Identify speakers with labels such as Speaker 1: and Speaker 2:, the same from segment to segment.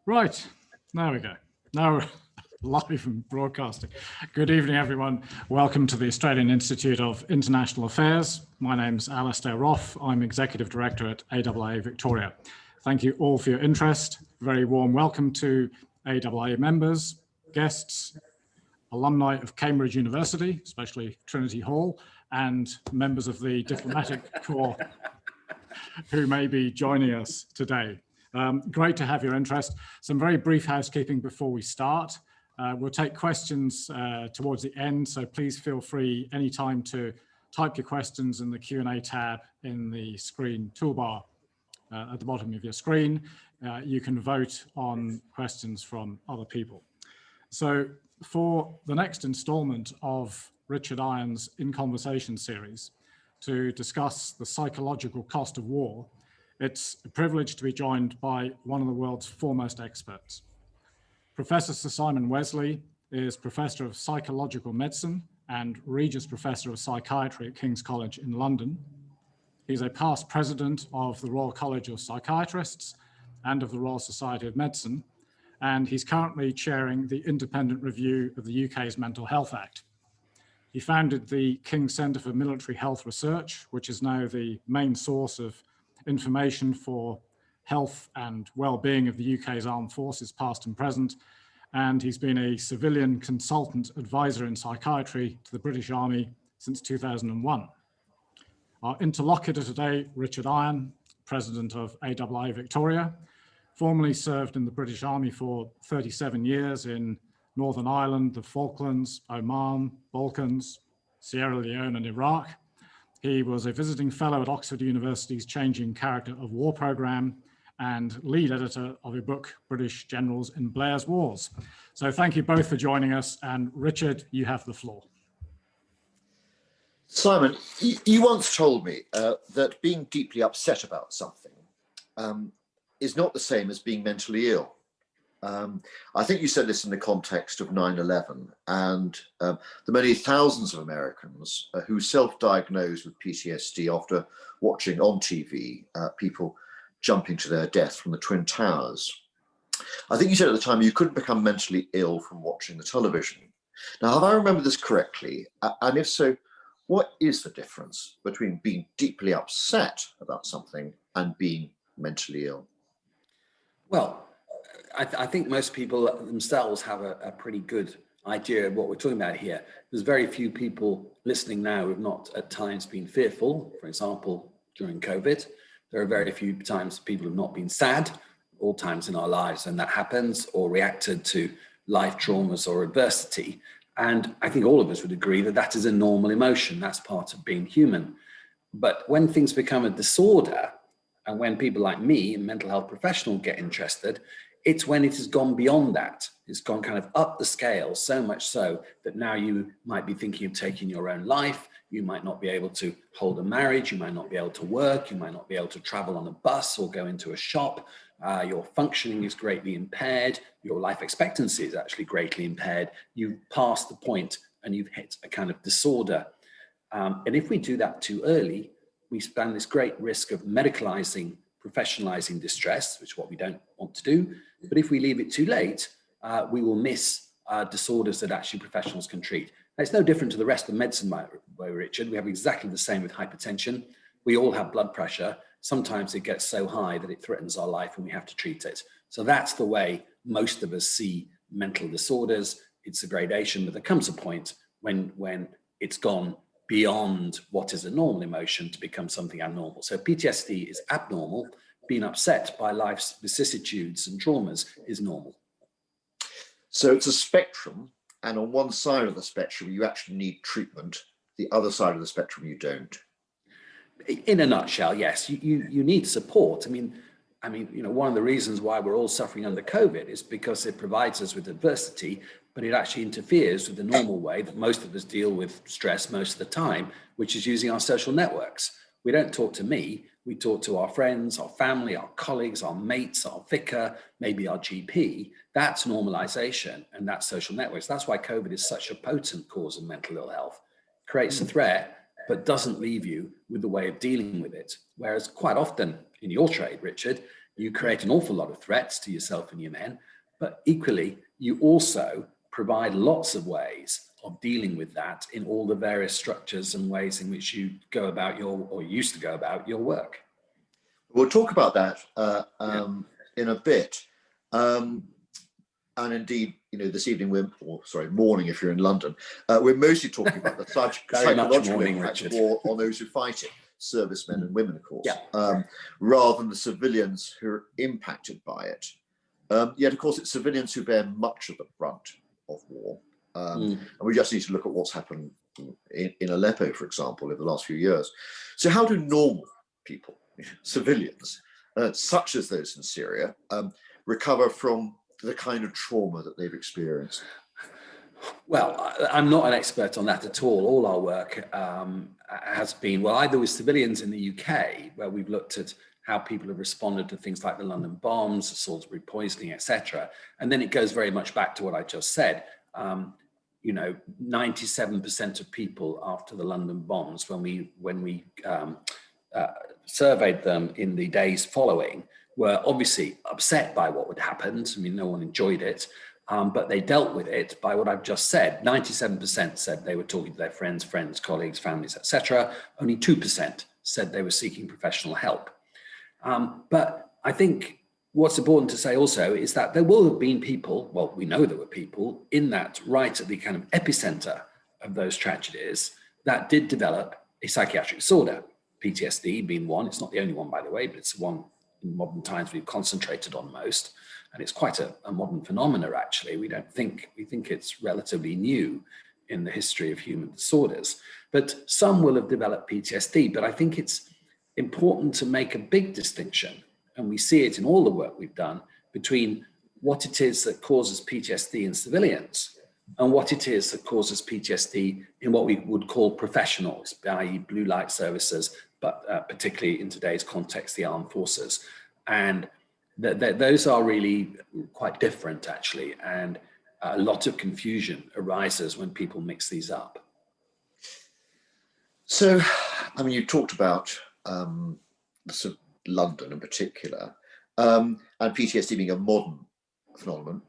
Speaker 1: Right, there we go. Now we're live and broadcasting. Good evening, everyone. Welcome to the Australian Institute of International Affairs. My name's Alastair Roff. I'm Executive Director at AIIA Victoria. Thank you all for your interest. Very warm welcome to AIIA members, guests, alumni of Cambridge University, especially Trinity Hall, and members of the Diplomatic Corps who may be joining us today. Great to have your interest. Some very brief housekeeping before we start. We'll take questions towards the end, so please feel free anytime to type your questions in the Q&A tab in the screen toolbar at the bottom of your screen. You can vote on questions from other people. So for the next installment of Richard Iron's In Conversation series, to discuss the psychological cost of war, it's a privilege to be joined by one of the world's foremost experts. Professor Sir Simon Wesley is Professor of Psychological Medicine and Regius Professor of Psychiatry at King's College in London. He's a past president of the Royal College of Psychiatrists and of the Royal Society of Medicine, and he's currently chairing the independent review of the UK's Mental Health Act. He founded the King Centre for Military Health Research, which is now the main source of information for health and well-being of the UK's armed forces, past and present. And he's been a civilian consultant advisor in psychiatry to the British Army since 2001. Our interlocutor today, Richard Iron, President of AIIA Victoria, formerly served in the British Army for 37 years in Northern Ireland, the Falklands, Oman, Balkans, Sierra Leone and Iraq. He was a visiting fellow at Oxford University's Changing Character of War programme and lead editor of a book, British Generals in Blair's Wars. So thank you both for joining us, and Richard, you have the floor.
Speaker 2: Simon, you once told me that being deeply upset about something is not the same as being mentally ill. I think you said this in the context of 9/11 and the many thousands of Americans who self-diagnosed with PTSD after watching on TV people jumping to their death from the Twin Towers. I think you said at the time you couldn't become mentally ill from watching the television. Now, have I remembered this correctly? And if so, what is the difference between being deeply upset about something and being mentally ill?
Speaker 3: Well, I think most people themselves have a pretty good idea of what we're talking about here. There's very few people listening now who have not at times been fearful. For example, during COVID, there are very few times people who have not been sad, all times in our lives, and that happens, or reacted to life traumas or adversity. And I think all of us would agree that that is a normal emotion. That's part of being human. But when things become a disorder, and when people like me, a mental health professional, get interested, it's when it has gone beyond that. It's gone kind of up the scale, so much so that now you might be thinking of taking your own life. You might not be able to hold a marriage. You might not be able to work. You might not be able to travel on a bus or go into a shop. Your functioning is greatly impaired. Your life expectancy is actually greatly impaired. You've passed the point and you've hit a kind of disorder. And if we do that too early, we stand this great risk of medicalizing, professionalizing distress, which is what we don't want to do. But if we leave it too late, we will miss disorders that actually professionals can treat. Now, it's no different to the rest of medicine, Richard. We have exactly the same with hypertension. We all have blood pressure. Sometimes it gets so high that it threatens our life and we have to treat it. So that's the way most of us see mental disorders. It's a gradation, but there comes a point when it's gone beyond what is a normal emotion to become something abnormal. So PTSD is abnormal. Being upset by life's vicissitudes and traumas is normal.
Speaker 2: So it's a spectrum, and on one side of the spectrum, you actually need treatment. The other side of the spectrum, you don't.
Speaker 3: In a nutshell, yes, you need support. I mean, one of the reasons why we're all suffering under COVID is because it provides us with adversity, but it actually interferes with the normal way that most of us deal with stress most of the time, which is using our social networks. We don't talk to me, we talk to our friends, our family, our colleagues, our mates, our vicar, maybe our GP. That's normalization, and that's social networks. That's why COVID is such a potent cause of mental ill health. It creates a threat, but doesn't leave you with the way of dealing with it. Whereas quite often in your trade, Richard, you create an awful lot of threats to yourself and your men, but equally, you also provide lots of ways of dealing with that in all the various structures and ways in which you go about or used to go about your work.
Speaker 2: We'll talk about that in a bit. And indeed, this evening, morning if you're in London, we're mostly talking about the psychological impact of war on those who fight it, servicemen and women, of course, rather than the civilians who are impacted by it. Yet, of course, it's civilians who bear much of the brunt of war. And we just need to look at what's happened in Aleppo, for example, in the last few years. So how do normal people, civilians, such as those in Syria, recover from the kind of trauma that they've experienced?
Speaker 3: Well, I'm not an expert on that at all. All our work has been, well, either with civilians in the UK, where we've looked at how people have responded to things like the London bombs, Salisbury poisoning, etc. And then it goes very much back to what I just said. 97% of people after the London bombs, when we surveyed them in the days following, were obviously upset by what had happened. I mean, no one enjoyed it, but they dealt with it by what I've just said. 97% said they were talking to their friends, colleagues, families, etc. Only 2% said they were seeking professional help. But I think what's important to say also is that there will have been people, well, we know there were people in that right at the kind of epicenter of those tragedies that did develop a psychiatric disorder, PTSD being one. It's not the only one, by the way, but it's one in modern times we've concentrated on most. And it's quite a modern phenomena, actually. We think it's relatively new in the history of human disorders. But some will have developed PTSD, but I think it's important to make a big distinction, and we see it in all the work we've done, between what it is that causes PTSD in civilians and what it is that causes PTSD in what we would call professionals, i.e. blue light services, but particularly in today's context, the armed forces. And those are really quite different, actually, and a lot of confusion arises when people mix these up.
Speaker 2: So, I mean, you talked about sort of London in particular, and PTSD being a modern phenomenon.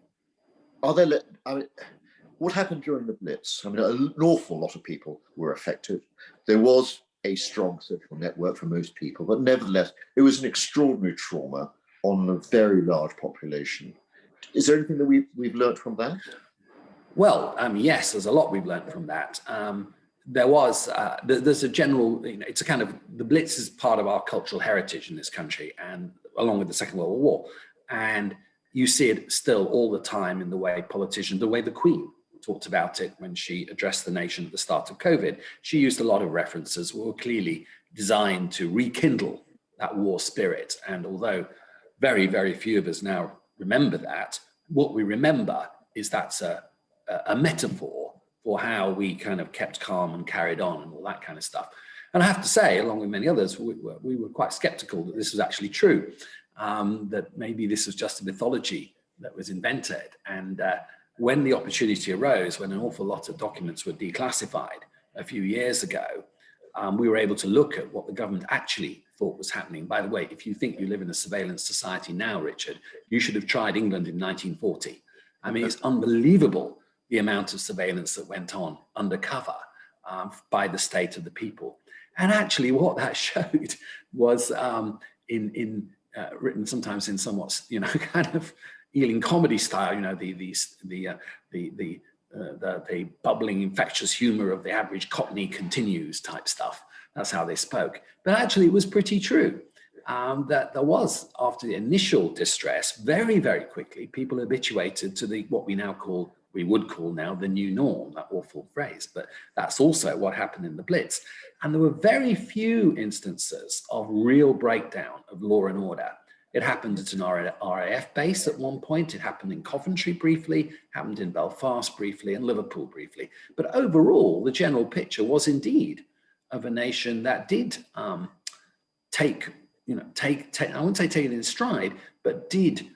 Speaker 2: What happened during the Blitz? I mean, an awful lot of people were affected. There was a strong social network for most people, but nevertheless, it was an extraordinary trauma on a very large population. Is there anything that we've learned from that?
Speaker 3: Well, yes, there's a lot we've learned from that. There's a general, it's a kind of, the Blitz is part of our cultural heritage in this country, and along with the Second World War. And you see it still all the time in the way politicians, the way the Queen talked about it when she addressed the nation at the start of COVID. She used a lot of references that were clearly designed to rekindle that war spirit. And although very, very few of us now remember that, what we remember is that's a metaphor for how we kind of kept calm and carried on and all that kind of stuff. And I have to say, along with many others, we were quite skeptical that this was actually true, that maybe this was just a mythology that was invented. And when the opportunity arose, when an awful lot of documents were declassified a few years ago, we were able to look at what the government actually thought was happening. By the way, if you think you live in a surveillance society now, Richard, you should have tried England in 1940. I mean, it's unbelievable the amount of surveillance that went on undercover by the state of the people. And actually what that showed was written sometimes in somewhat, kind of Ealing comedy style, the bubbling infectious humor of the average Cockney continues type stuff. That's how they spoke. But actually it was pretty true that there was, after the initial distress, very, very quickly, people habituated to what we would call now the new norm, that awful phrase, but that's also what happened in the Blitz. And there were very few instances of real breakdown of law and order. It happened at an RAF base at one point, it happened in Coventry briefly, happened in Belfast briefly, and Liverpool briefly. But overall, the general picture was indeed of a nation that did take, I wouldn't say take it in stride, but did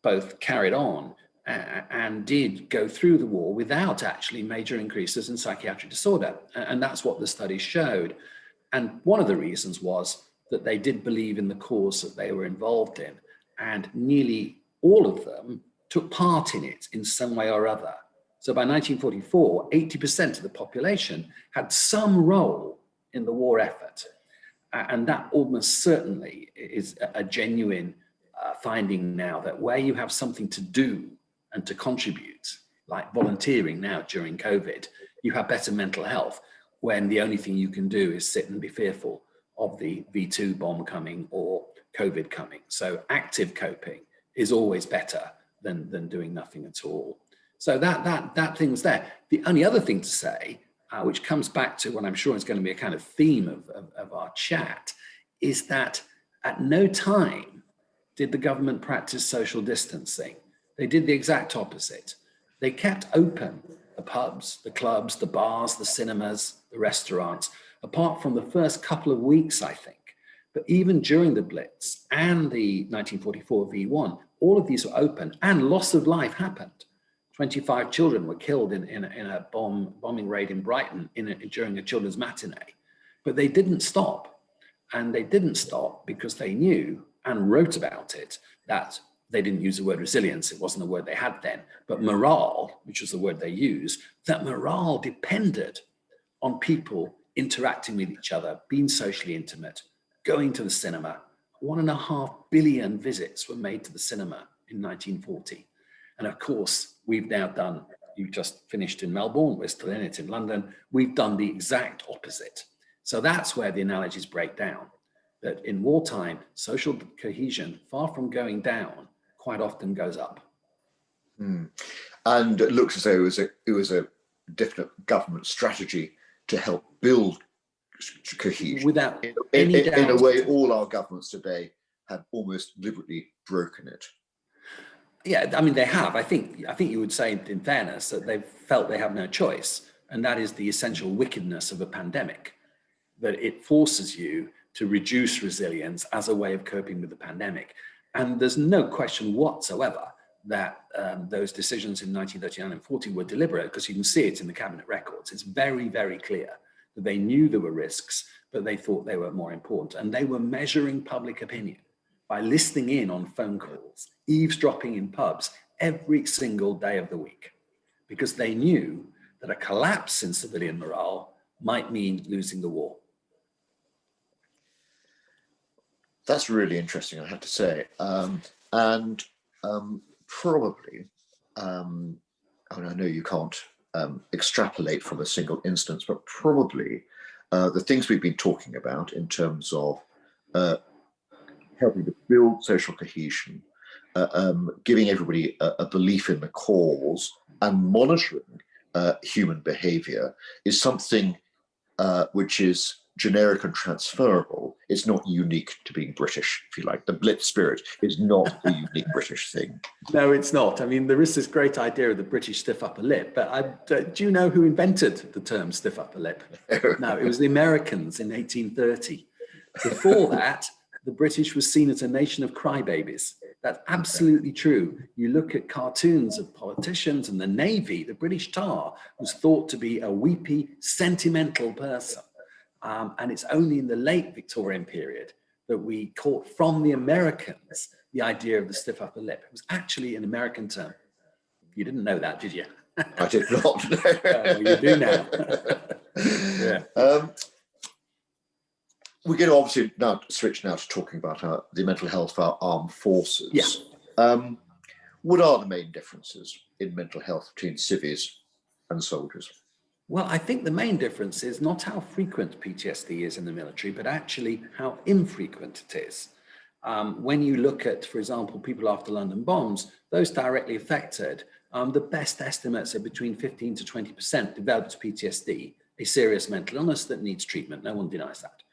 Speaker 3: both carried on and did go through the war without actually major increases in psychiatric disorder. And that's what the study showed. And one of the reasons was that they did believe in the cause that they were involved in, and nearly all of them took part in it in some way or other. So by 1944, 80% of the population had some role in the war effort. And that almost certainly is a genuine finding now, that where you have something to do and to contribute, like volunteering now during COVID, you have better mental health when the only thing you can do is sit and be fearful of the V2 bomb coming or COVID coming. So active coping is always better than doing nothing at all. So that thing's there. The only other thing to say, which comes back to what I'm sure is going to be a kind of theme of our chat, is that at no time did the government practice social distancing. They did the exact opposite. They kept open the pubs, the clubs, the bars, the cinemas, the restaurants, apart from the first couple of weeks, I think. But even during the Blitz and the 1944 V1, all of these were open and loss of life happened. 25 children were killed in a bombing raid in Brighton during a children's matinee. But they didn't stop. And they didn't stop because they knew and wrote about it that they didn't use the word resilience. It wasn't a word they had then. But morale, which was the word they used, that morale depended on people interacting with each other, being socially intimate, going to the cinema. 1.5 billion visits were made to the cinema in 1940. And of course, we've now done, you just finished in Melbourne, we're still in it in London, we've done the exact opposite. So that's where the analogies break down, that in wartime, social cohesion, far from going down, quite often goes up.
Speaker 2: And it looks as though it was a definite government strategy to help build cohesion.
Speaker 3: Without any doubt.
Speaker 2: In a way, all our governments today have almost deliberately broken it.
Speaker 3: Yeah, I mean, they have. I think you would say, in fairness, that they've felt they have no choice. And that is the essential wickedness of a pandemic, that it forces you to reduce resilience as a way of coping with the pandemic. And there's no question whatsoever that those decisions in 1939 and 40 were deliberate, because you can see it in the cabinet records. It's very, very clear that they knew there were risks, but they thought they were more important. And they were measuring public opinion by listening in on phone calls, eavesdropping in pubs every single day of the week, because they knew that a collapse in civilian morale might mean losing the war.
Speaker 2: That's really interesting, I have to say. Probably, I mean, I know you can't extrapolate from a single instance, but probably the things we've been talking about in terms of helping to build social cohesion, giving everybody a belief in the cause and monitoring human behavior is something which is generic and transferable. It's not unique to being British, if you like. The Blitz spirit is not a unique British thing.
Speaker 3: No, it's not. I mean, there is this great idea of the British stiff upper lip, but do you know who invented the term stiff upper lip? No, it was the Americans in 1830. Before that, the British was seen as a nation of crybabies. That's absolutely true. You look at cartoons of politicians and the Navy, the British tar was thought to be a weepy, sentimental person. And it's only in the late Victorian period that we caught from the Americans the idea of the stiff upper lip. It was actually an American term. You didn't know that, did you?
Speaker 2: I did not.
Speaker 3: Well, you do now.
Speaker 2: Yeah. We're going to obviously now switch to talking about the mental health of our armed forces.
Speaker 3: Yeah.
Speaker 2: What are the main differences in mental health between civvies and soldiers?
Speaker 3: Well, I think the main difference is not how frequent PTSD is in the military, but actually how infrequent it is. When you look at, for example, people after London bombs, those directly affected, the best estimates are between 15 to 20% developed PTSD, a serious mental illness that needs treatment. No one denies that.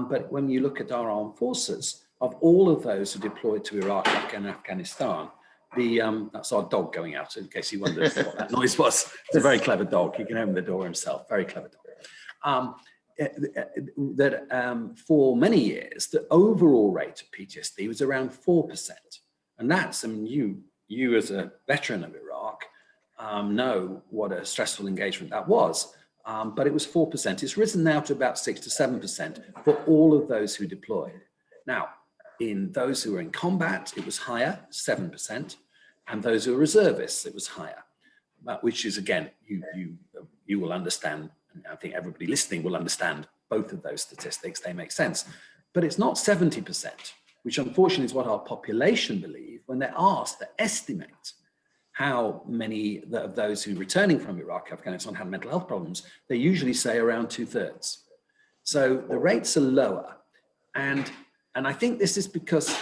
Speaker 3: But when you look at our armed forces, of all of those who deployed to Iraq and Afghanistan, that's our dog going out, in case you wondered what that noise was. It's a very clever dog. He can open the door himself. Very clever dog. For many years, the overall rate of PTSD was around 4%. And that's, I mean, you as a veteran of Iraq know what a stressful engagement that was. but it was 4%. It's risen now to about 6 to 7% for all of those who deployed. Now, in those who were in combat, it was higher, 7%, and those who were reservists, it was higher, which is, again, you will understand, and I think everybody listening will understand both of those statistics, they make sense. But it's not 70%, which unfortunately is what our population believe when they're asked to estimate how many of those who returning from Iraq, Afghanistan had mental health problems. They usually say around 2/3. So the rates are lower. And I think this is because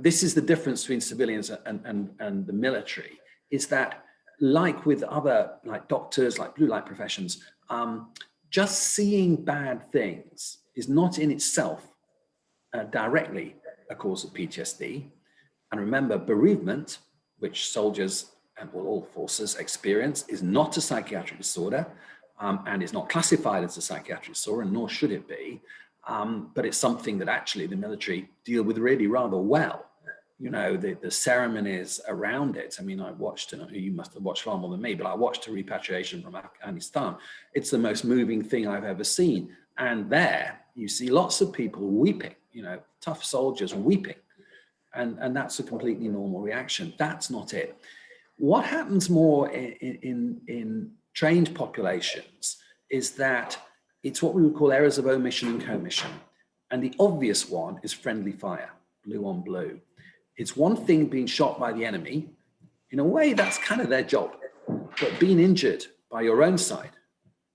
Speaker 3: this is the difference between civilians and the military, is that like with other, like doctors, like blue light professions, just seeing bad things is not in itself directly a cause of PTSD. And remember, bereavement, which soldiers and all forces experience, is not a psychiatric disorder and is not classified as a psychiatric disorder, nor should it be. But it's something that actually the military deal with really rather well. You know, the ceremonies around it. I mean, I watched, you must have watched far more than me, but I watched a repatriation from Afghanistan. It's the most moving thing I've ever seen. And there you see lots of people weeping, you know, tough soldiers weeping. And that's a completely normal reaction. That's not it. What happens more in trained populations is that it's what we would call errors of omission and commission. And the obvious one is friendly fire, blue on blue. It's one thing being shot by the enemy. In a way, that's kind of their job. But being injured by your own side,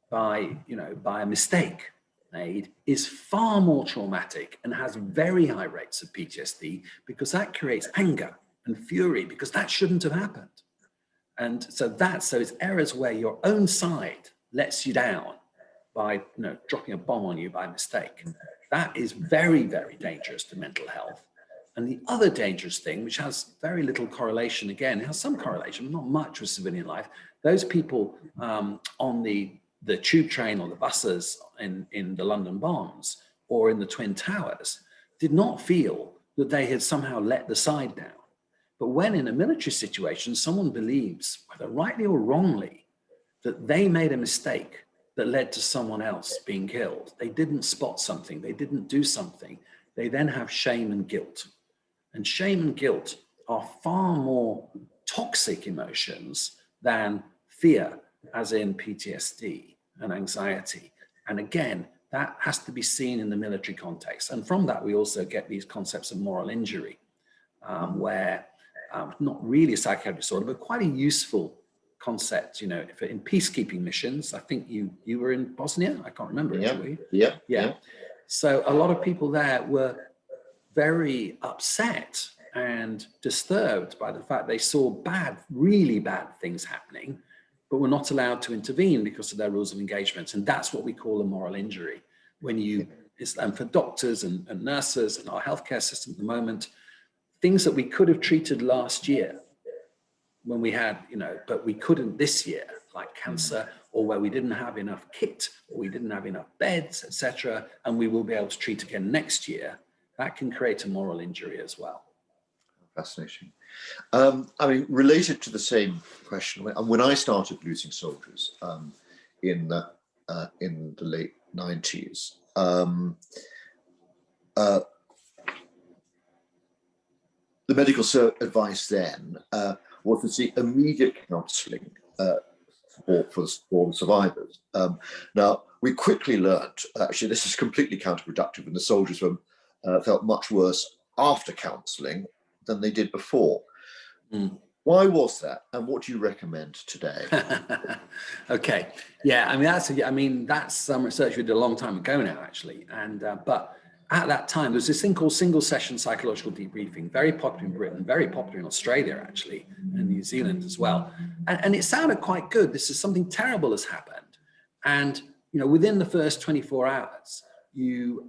Speaker 3: by a mistake made, is far more traumatic and has very high rates of PTSD, because that creates anger and fury, because that shouldn't have happened. And so it's errors where your own side lets you down by dropping a bomb on you by mistake. That is very, very dangerous to mental health. And the other dangerous thing, which has very little correlation, again, it has some correlation, not much with civilian life, those people on the tube train or the buses in the London bombs or in the Twin Towers did not feel that they had somehow let the side down. But when in a military situation, someone believes, whether rightly or wrongly, that they made a mistake that led to someone else being killed, they didn't spot something, they didn't do something, they then have shame and guilt. And shame and guilt are far more toxic emotions than fear, as in PTSD and anxiety. And again, that has to be seen in the military context. And from that, we also get these concepts of moral injury, where not really a psychiatric disorder, but quite a useful concept, in peacekeeping missions. I think you were in Bosnia. I can't remember.
Speaker 2: Yeah.
Speaker 3: Actually.
Speaker 2: Yeah.
Speaker 3: So a lot of people there were very upset and disturbed by the fact they saw really bad things happening, but were not allowed to intervene because of their rules of engagement. And that's what we call a moral injury. And for doctors and nurses in our healthcare system at the moment, things that we could have treated last year when we had, but we couldn't this year, like cancer, or where we didn't have enough kit, or we didn't have enough beds, etc., and we will be able to treat again next year, that can create a moral injury as well.
Speaker 2: Fascinating. Related to the same question, when I started losing soldiers in the late 90s, the medical advice then was to seek immediate counselling for the survivors. Now, we quickly learnt, actually, this is completely counterproductive, and the soldiers felt much worse after counselling than they did before. Why was that, and what do you recommend today?
Speaker 3: Okay, yeah, that's some research we did a long time ago now, actually, and but at that time there was this thing called single session psychological debriefing, very popular in Britain, very popular in Australia actually, and New Zealand as well, and it sounded quite good. This is something terrible has happened, and within the first 24 hours you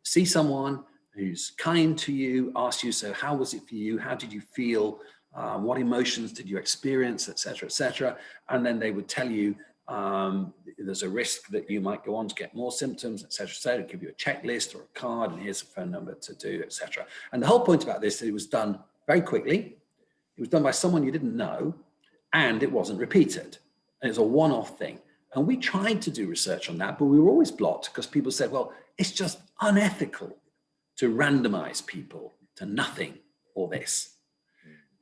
Speaker 3: see someone who's kind to you, asks you, so how was it for you? How did you feel? What emotions did you experience, et cetera, et cetera. And then they would tell you there's a risk that you might go on to get more symptoms, et cetera, give you a checklist or a card, and here's a phone number to do, et cetera. And the whole point about this, it was done very quickly. It was done by someone you didn't know, and it wasn't repeated. and it's a one-off thing. And we tried to do research on that, but we were always blocked because people said, well, it's just unethical to randomize people to nothing or this.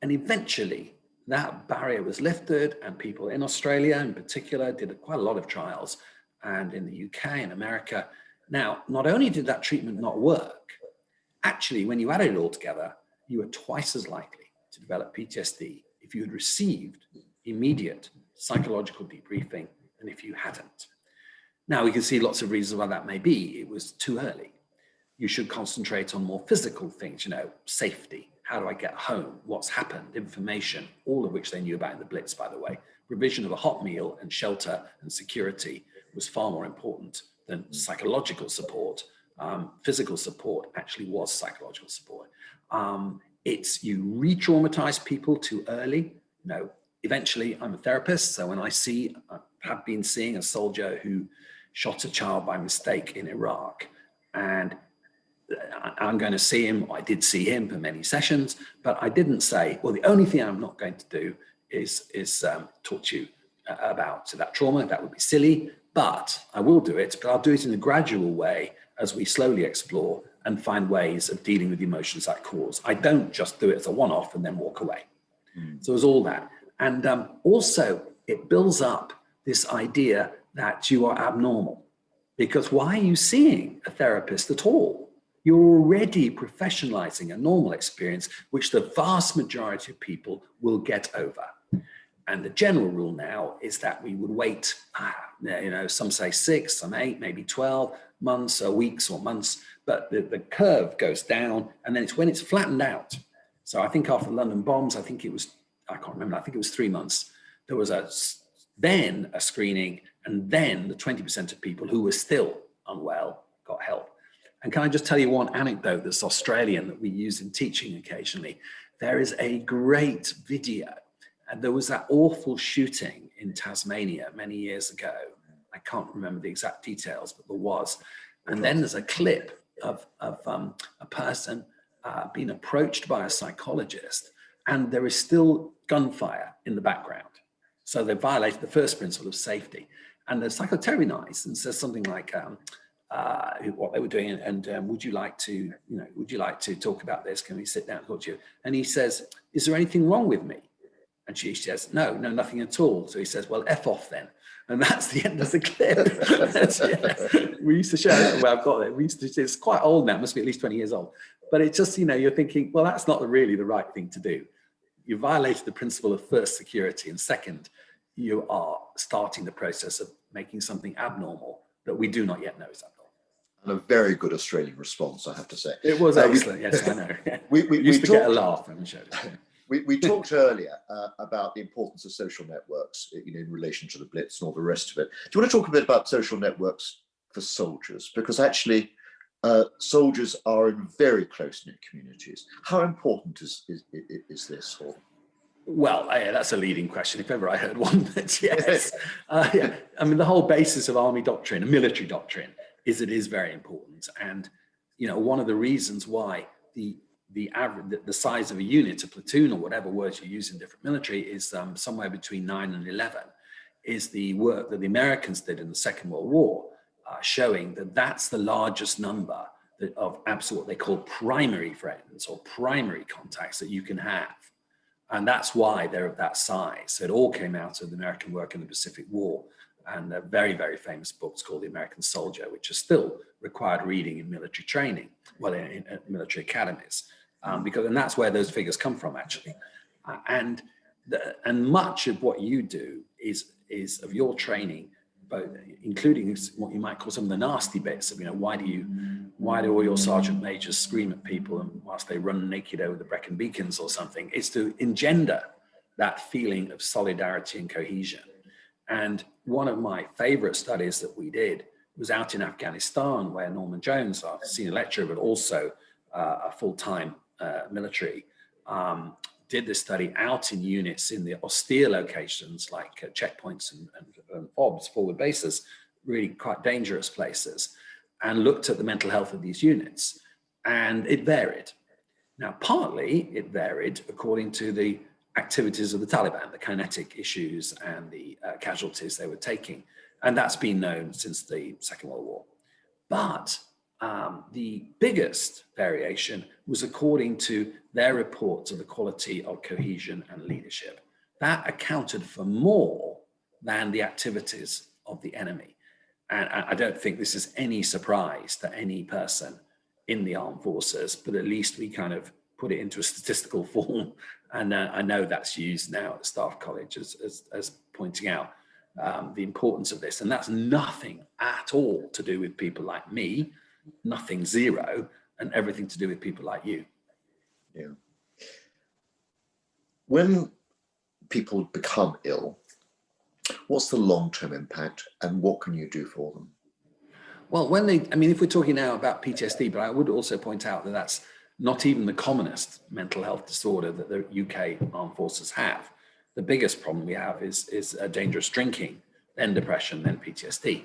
Speaker 3: And eventually that barrier was lifted, and people in Australia in particular did quite a lot of trials, and in the UK and America. Now, not only did that treatment not work, actually, when you added it all together, you were twice as likely to develop PTSD if you had received immediate psychological debriefing than if you hadn't. Now, we can see lots of reasons why that may be. It was too early. You should concentrate on more physical things, safety. How do I get home? What's happened? Information, all of which they knew about in the Blitz, by the way. Provision of a hot meal and shelter and security was far more important than psychological support. Physical support actually was psychological support. It's you re-traumatize people too early. Eventually I'm a therapist. So when I have been seeing a soldier who shot a child by mistake in Iraq, and I'm going to see him. I did see him for many sessions, but I didn't say, well, the only thing I'm not going to do is talk to you about that trauma. That would be silly, but I will do it, but I'll do it in a gradual way as we slowly explore and find ways of dealing with the emotions that cause. I don't just do it as a one-off and then walk away. So it's all that. And also it builds up this idea that you are abnormal, because why are you seeing a therapist at all? You're already professionalizing a normal experience, which the vast majority of people will get over. And the general rule now is that we would wait, some say 6, some 8, maybe 12 months or weeks or months, but the curve goes down, and then it's when it's flattened out. So I think after the London bombs, I think it was 3 months. There was then a screening, and then the 20% of people who were still unwell got help. And can I just tell you one anecdote that's Australian that we use in teaching occasionally? There is a great video. And there was that awful shooting in Tasmania many years ago. I can't remember the exact details, but there was. And then there's a clip of a person being approached by a psychologist, and there is still gunfire in the background. So they violated the first principle of safety. And the psychologist is very nice and says something like, what they were doing, and would you like to talk about this? Can we sit down and talk to you? And he says, is there anything wrong with me? And she says, no, nothing at all. So he says, well, F off then. And that's the end of the clip. We used to share that. Well, I've got it. It's quite old now, must be at least 20 years old. But it's just, you're thinking, well, that's not really the right thing to do. You violated the principle of first, security, and second, you are starting the process of making something abnormal that we do not yet know is abnormal.
Speaker 2: And a very good Australian response, I have to say.
Speaker 3: It was excellent, yes, I know.
Speaker 2: We
Speaker 3: used to get a laugh when we showed it.
Speaker 2: We talked earlier about the importance of social networks, in relation to the Blitz and all the rest of it. Do you want to talk a bit about social networks for soldiers? Because actually, soldiers are in very close-knit communities. How important is this?
Speaker 3: Well, that's a leading question, if ever I heard one. But yes, I mean, the whole basis of army doctrine and military doctrine is it is very important. And, one of the reasons why the size of a unit, a platoon, or whatever words you use in different military is somewhere between 9 and 11, is the work that the Americans did in the Second World War, showing that that's the largest number of what they call primary friends or primary contacts that you can have. And that's why they're of that size. So it all came out of the American work in the Pacific War, and very, very famous books called The American Soldier, which are still required reading in military training, well, in military academies, and that's where those figures come from, actually. And much of what you do is of your training, both including what you might call some of the nasty bits of, why do all your sergeant majors scream at people and whilst they run naked over the Brecon Beacons or something? It's to engender that feeling of solidarity and cohesion. And one of my favorite studies that we did was out in Afghanistan, where Norman Jones, our senior lecturer, but also a full-time military, did this study out in units in the austere locations like checkpoints and FOBs, forward bases, really quite dangerous places, and looked at the mental health of these units. And it varied. Now, partly it varied according to the activities of the Taliban, the kinetic issues and the casualties they were taking. And that's been known since the Second World War. But the biggest variation was according to their reports of the quality of cohesion and leadership. That accounted for more than the activities of the enemy. And I don't think this is any surprise to any person in the armed forces, but at least we kind of put it into a statistical form. And I know that's used now at Staff College as pointing out the importance of this. And that's nothing at all to do with people like me, nothing, zero, and everything to do with people like you.
Speaker 2: Yeah. When people become ill, what's the long-term impact and what can you do for them?
Speaker 3: Well, if we're talking now about PTSD, but I would also point out that that's not even the commonest mental health disorder that the UK armed forces have. The biggest problem we have is dangerous drinking, then depression, then PTSD.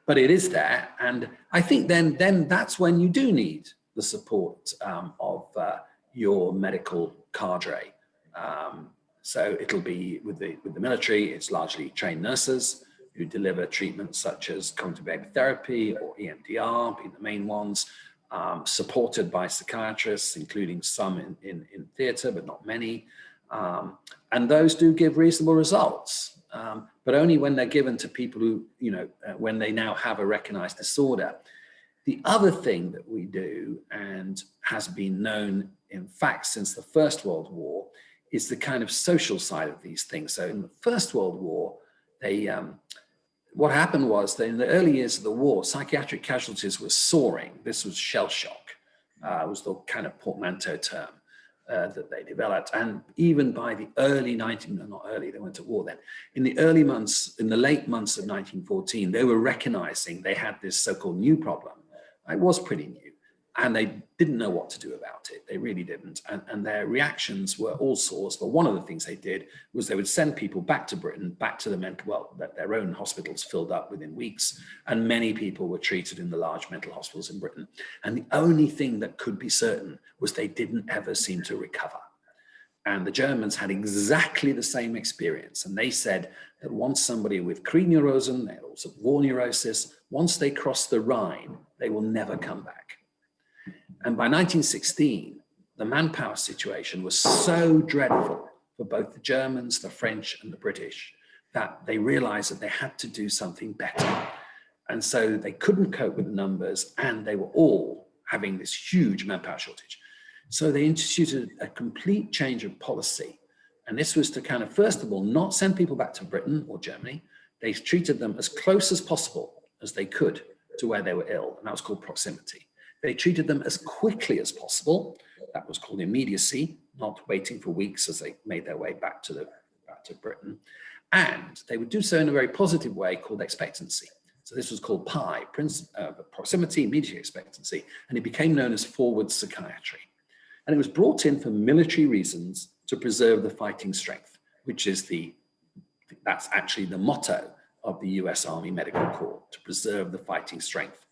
Speaker 3: But it is there. And I think then that's when you do need the support of your medical cadre. So it'll be with the military, it's largely trained nurses who deliver treatments such as cognitive behavior therapy or EMDR, being the main ones, supported by psychiatrists, including some in theatre, but not many. And those do give reasonable results, but only when they're given to people who, when they now have a recognized disorder. The other thing that we do, and has been known, in fact, since the First World War, is the kind of social side of these things. So in the First World War, what happened was that in the early years of the war, psychiatric casualties were soaring. This was shell shock, was the kind of portmanteau term that they developed. And even by the early they went to war then. In the late months of 1914, they were recognizing they had this so-called new problem. It was pretty new. And they didn't know what to do about it. They really didn't. And their reactions were all sorts. But one of the things they did was they would send people back to Britain, back to their own hospitals filled up within weeks. And many people were treated in the large mental hospitals in Britain. And the only thing that could be certain was they didn't ever seem to recover. And the Germans had exactly the same experience. And they said that once somebody with Kriegneurose, they also war neurosis, once they cross the Rhine, they will never come back. And by 1916, the manpower situation was so dreadful for both the Germans, the French, and the British that they realized that they had to do something better. And so they couldn't cope with the numbers, and they were all having this huge manpower shortage. So they instituted a complete change of policy. And this was to kind of, first of all, not send people back to Britain or Germany. They treated them as close as possible as they could to where they were ill, and that was called proximity. They treated them as quickly as possible. That was called immediacy, not waiting for weeks as they made their way back to Britain. And they would do so in a very positive way called expectancy. So this was called PI, proximity, immediate expectancy, and it became known as forward psychiatry. And it was brought in for military reasons to preserve the fighting strength, which is that's actually the motto of the US Army Medical Corps, to preserve the fighting strength.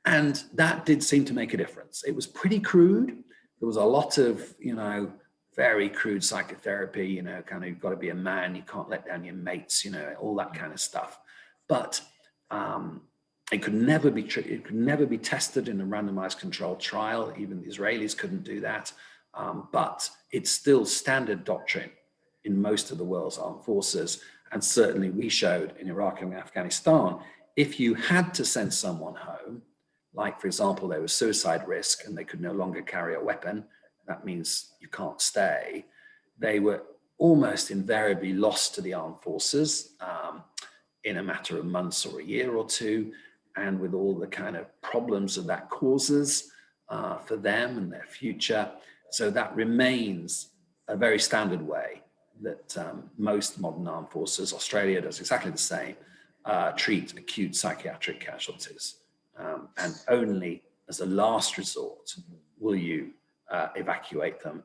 Speaker 3: And that did seem to make a difference. It was pretty crude. There was a lot of, very crude psychotherapy, kind of, you've got to be a man, you can't let down your mates, all that kind of stuff. But it could never be tested in a randomized controlled trial. Even the Israelis couldn't do that. But it's still standard doctrine in most of the world's armed forces. And certainly we showed in Iraq and Afghanistan, if you had to send someone home, like, for example, there was suicide risk and they could no longer carry a weapon, that means you can't stay, they were almost invariably lost to the armed forces in a matter of months or a year or two, and with all the kind of problems that causes for them and their future. So that remains a very standard way that most modern armed forces, Australia does exactly the same, treat acute psychiatric casualties. And only as a last resort will you evacuate them,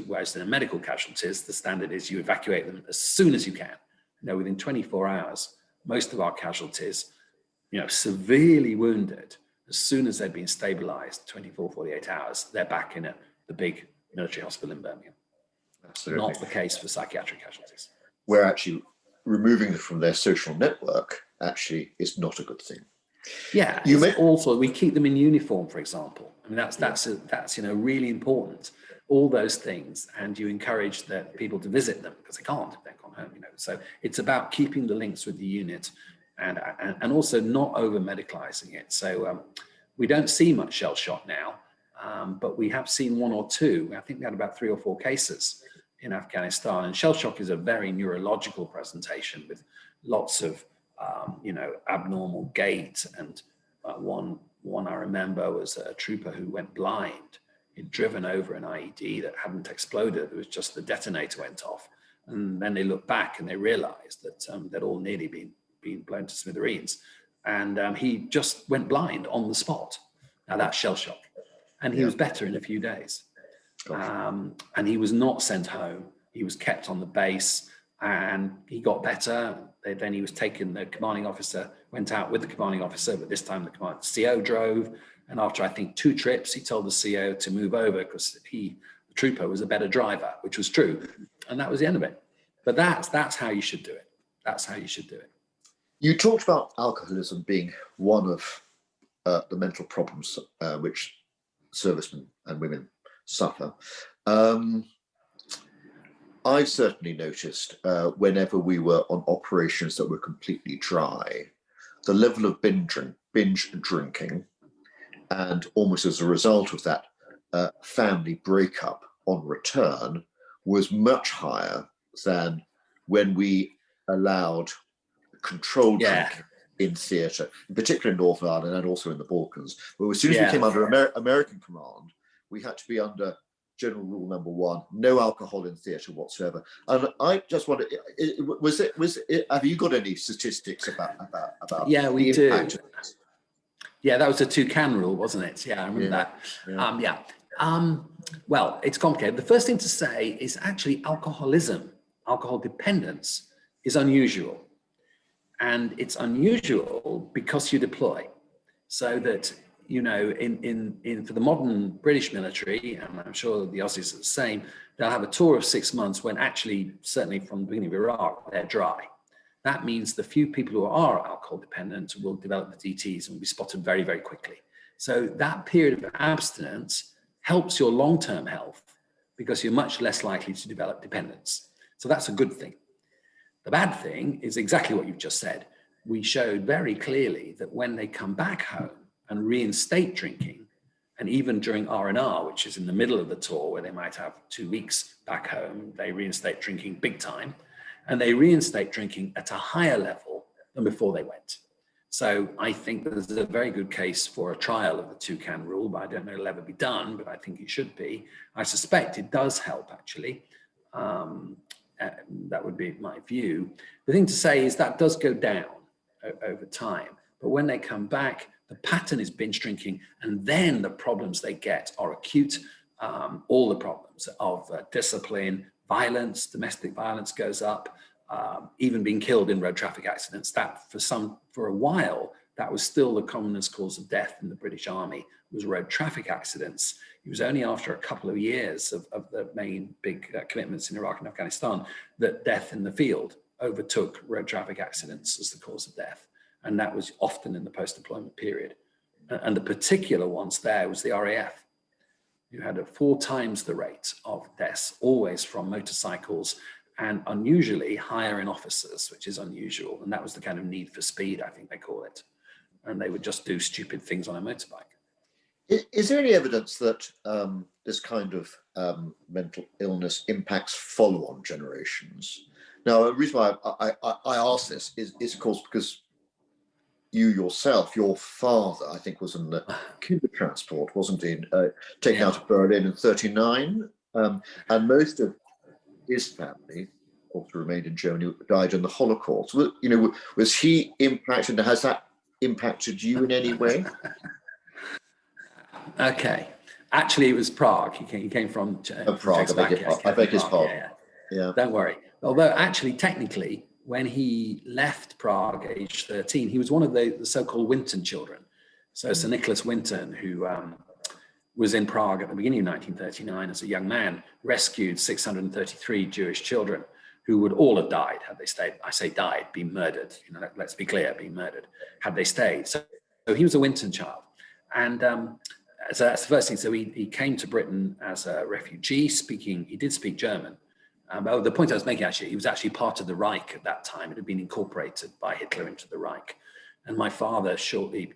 Speaker 3: whereas in medical casualties, the standard is you evacuate them as soon as you can. Within 24 hours, most of our casualties, severely wounded, as soon as they've been stabilized, 24, 48 hours, they're back in the big military hospital in Birmingham.
Speaker 2: Absolutely.
Speaker 3: Not the case for psychiatric casualties.
Speaker 2: Where actually removing them from their social network actually is not a good thing.
Speaker 3: Yeah, also we keep them in uniform, for example. I mean, that's really important. All those things, and you encourage people to visit them because they can't if they've gone home. So it's about keeping the links with the unit, and also not over medicalizing it. So we don't see much shell shock now, but we have seen one or two. I think we had about 3 or 4 cases in Afghanistan, and shell shock is a very neurological presentation with lots of abnormal gait, and one I remember was a trooper who went blind. He'd driven over an IED that hadn't exploded. It was just the detonator went off, and then they looked back and they realized that they'd all nearly been blown to smithereens, and he just went blind on the spot. Now that's shell shock, and he was better in a few days, and he was not sent home. He was kept on the base, and he got better. Then he was taken, the commanding officer went out with the commanding officer, but this time the CO drove. And after, I think, 2 trips, he told the CO to move over because the trooper was a better driver, which was true. And that was the end of it. But that's how you should do it. That's how you should do it.
Speaker 2: You talked about alcoholism being one of the mental problems which servicemen and women suffer. I certainly noticed whenever we were on operations that were completely dry, the level of binge drinking, and almost as a result of that, family breakup on return was much higher than when we allowed controlled drinking in theatre, in particular in Northern Ireland and also in the Balkans. But as soon as we came under American command, we had to be under general rule number 1: no alcohol in theatre whatsoever. And I just wonder, have you got any statistics about
Speaker 3: we do. Yeah, that was a 2-can rule, wasn't it? Yeah, I remember that. Well, it's complicated. The first thing to say is actually alcoholism, alcohol dependence, is unusual. And it's unusual because you deploy. So that, for the modern British military, and I'm sure the Aussies are the same, they'll have a tour of 6 months when actually, certainly from the beginning of Iraq, they're dry. That means the few people who are alcohol dependent will develop the DTs and will be spotted very, very quickly. So that period of abstinence helps your long-term health because you're much less likely to develop dependence. So that's a good thing. The bad thing is exactly what you've just said. We showed very clearly that when they come back home and reinstate drinking, and even during R&R, which is in the middle of the tour where they might have 2 weeks back home, they reinstate drinking big time. And they reinstate drinking at a higher level than before they went. So I think there's a very good case for a trial of the 2-can rule, but I don't know it'll ever be done, but I think it should be. I suspect it does help, actually. That would be my view. The thing to say is that does go down over time. But when they come back, the pattern is binge drinking, and then the problems they get are acute. All the problems of discipline, violence, domestic violence goes up, even being killed in road traffic accidents. That for a while, that was still the commonest cause of death in the British Army, was road traffic accidents. It was only after a couple of years of the main big commitments in Iraq and Afghanistan that death in the field overtook road traffic accidents as the cause of death. And that was often in the post-deployment period. And the particular ones there was the RAF. You had 4 times the rate of deaths, always from motorcycles, and unusually higher in officers, which is unusual. And that was the kind of need for speed, I think they call it. And they would just do stupid things on a motorbike.
Speaker 2: Is there any evidence that this kind of mental illness impacts follow-on generations? Now, the reason why I ask this is, of course, because you yourself, your father, I think, was in the Cuba transport, wasn't he? Taken out of Berlin in '39, and most of his family also remained in Germany, died in the Holocaust. Was he impacted? Has that impacted you in any way?
Speaker 3: Okay, actually, it was Prague. He came from
Speaker 2: Prague. I beg his pardon. Yeah.
Speaker 3: Don't worry. Although, actually, technically, when he left Prague, age 13, he was one of the so-called Winton children. So Sir Nicholas Winton, who was in Prague at the beginning of 1939 as a young man, rescued 633 Jewish children who would all have died had they stayed. I say died, been murdered. Let's be clear, been murdered had they stayed. So he was a Winton child. And so that's the first thing. So he came to Britain as a refugee he did speak German. But the point I was making, actually, he was actually part of the Reich at that time. It had been incorporated by Hitler into the Reich. And my father, shortly,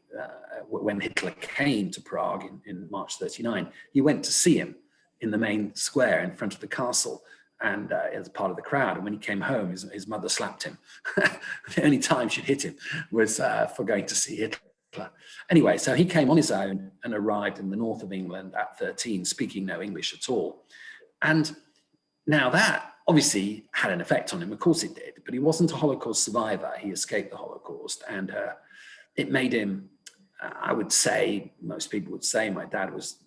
Speaker 3: when Hitler came to Prague in March 39, he went to see him in the main square in front of the castle and as part of the crowd. And when he came home, his mother slapped him. The only time she'd hit him was for going to see Hitler. Anyway, so he came on his own and arrived in the north of England at 13, speaking no English at all. And now that obviously had an effect on him, of course it did, but he wasn't a Holocaust survivor. He escaped the Holocaust, and it made him, I would say, most people would say, my dad was,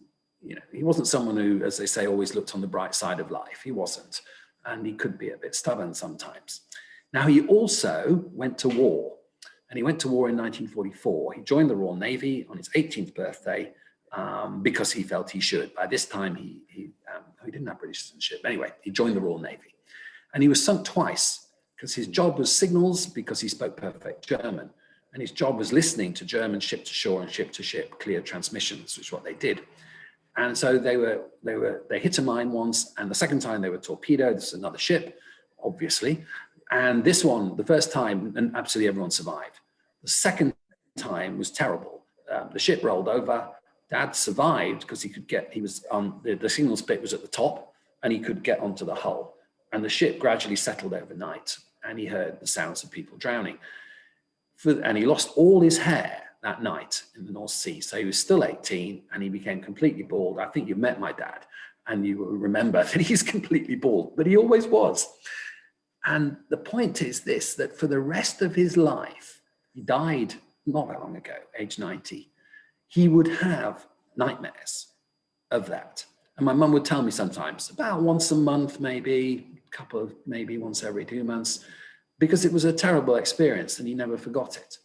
Speaker 3: he wasn't someone who, as they say, always looked on the bright side of life. He wasn't, and he could be a bit stubborn sometimes. Now, he also went to war, and he went to war in 1944. He joined the Royal Navy on his 18th birthday because he felt he should. By this time, he didn't have British citizenship. Anyway, he joined the Royal Navy, and he was sunk twice because his job was signals, because he spoke perfect German, and his job was listening to German ship to shore and ship to ship clear transmissions, which is what they did. And so they hit a mine once, and the second time they were torpedoed. This is another ship, obviously. And this one, the first time, and absolutely everyone survived. The second time was terrible. The ship rolled over. Dad survived because he was on the signal spit was at the top, and he could get onto the hull. And the ship gradually settled overnight, and he heard the sounds of people drowning. And he lost all his hair that night in the North Sea. So he was still 18, and he became completely bald. I think you've met my dad, and you will remember that he's completely bald, but he always was. And the point is this, that for the rest of his life, he died not that long ago, age 90, he would have nightmares of that. And my mum would tell me sometimes, about once a month, maybe once every 2 months, because it was a terrible experience and he never forgot it.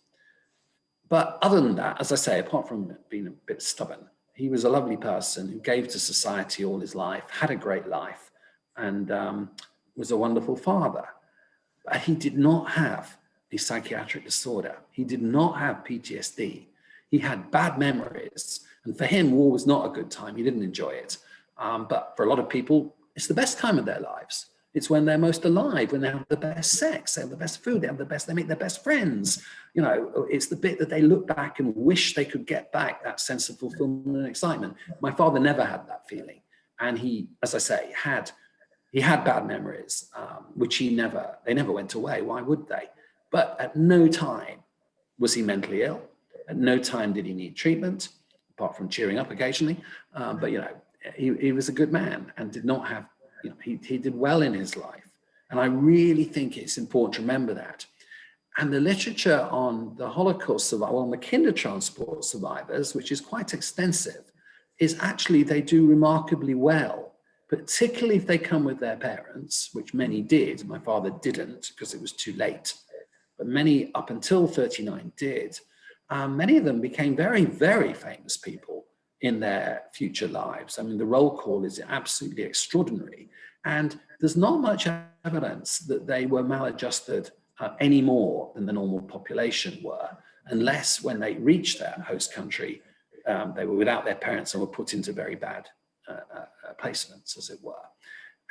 Speaker 3: But other than that, as I say, apart from being a bit stubborn, he was a lovely person who gave to society all his life, had a great life, and was a wonderful father. But he did not have a psychiatric disorder. He did not have PTSD. He had bad memories. And for him, war was not a good time. He didn't enjoy it. But for a lot of people, it's the best time of their lives. It's when they're most alive, when they have the best sex, they have the best food, they make their best friends. It's the bit that they look back and wish they could get back, that sense of fulfillment and excitement. My father never had that feeling. And he, as I say, he had bad memories, which they never went away. Why would they? But at no time was he mentally ill. At no time did he need treatment, apart from cheering up occasionally. But he was a good man and did not have, he did well in his life. And I really think it's important to remember that. And the literature on the Holocaust survivors, on the Kindertransport survivors, which is quite extensive, is actually they do remarkably well, particularly if they come with their parents, which many did. My father didn't because it was too late, but many up until 39 did. Many of them became very, very famous people in their future lives. I mean, the roll call is absolutely extraordinary. And there's not much evidence that they were maladjusted any more than the normal population were, unless when they reached their host country, they were without their parents and were put into very bad placements, as it were.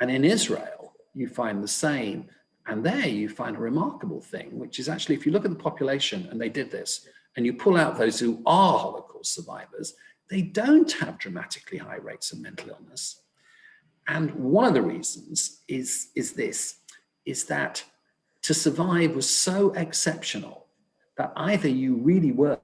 Speaker 3: And in Israel, you find the same. And there you find a remarkable thing, which is actually, if you look at the population, and they did this, and you pull out those who are Holocaust survivors, they don't have dramatically high rates of mental illness. And one of the reasons is that to survive was so exceptional that either you really were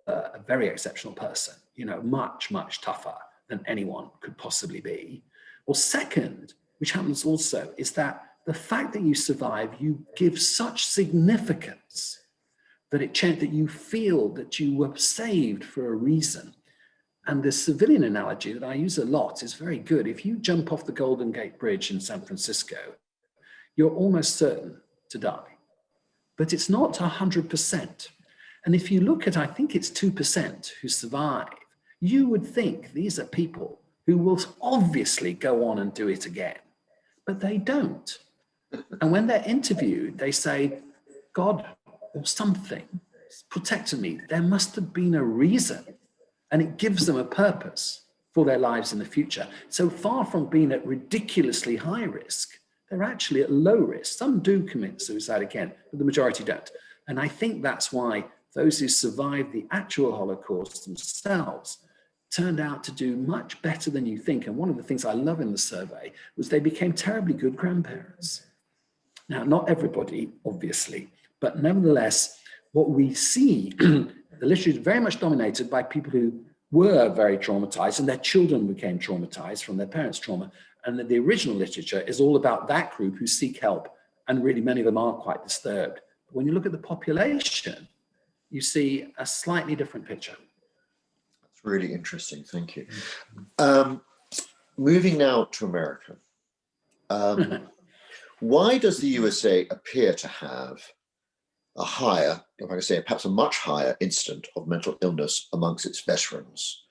Speaker 3: a very exceptional person, much, much tougher than anyone could possibly be, or second, which happens also, is that the fact that you survive, you give such significance that you feel that you were saved for a reason. And the civilian analogy that I use a lot is very good. If you jump off the Golden Gate Bridge in San Francisco, you're almost certain to die. But it's not 100%. And if you look at, I think it's 2% who survive, You would think these are people who will obviously go on and do it again, but they don't. And when they're interviewed, they say, God or something protected me. There must have been a reason, and it gives them a purpose for their lives in the future. So far from being at ridiculously high risk, they're actually at low risk. Some do commit suicide again, but the majority don't. And I think that's why those who survived the actual Holocaust themselves turned out to do much better than you think. And one of the things I love in the survey was they became terribly good grandparents. Now, not everybody, obviously, but nevertheless, what we see, the literature is very much dominated by people who were very traumatized and their children became traumatized from their parents' trauma. And the original literature is all about that group who seek help. And really, many of them are quite disturbed. But when you look at the population, you see a slightly different picture.
Speaker 2: That's really interesting. Thank you. Moving now to America. Why does the USA appear to have a higher, if I can say, perhaps a much higher incidence of mental illness amongst its veterans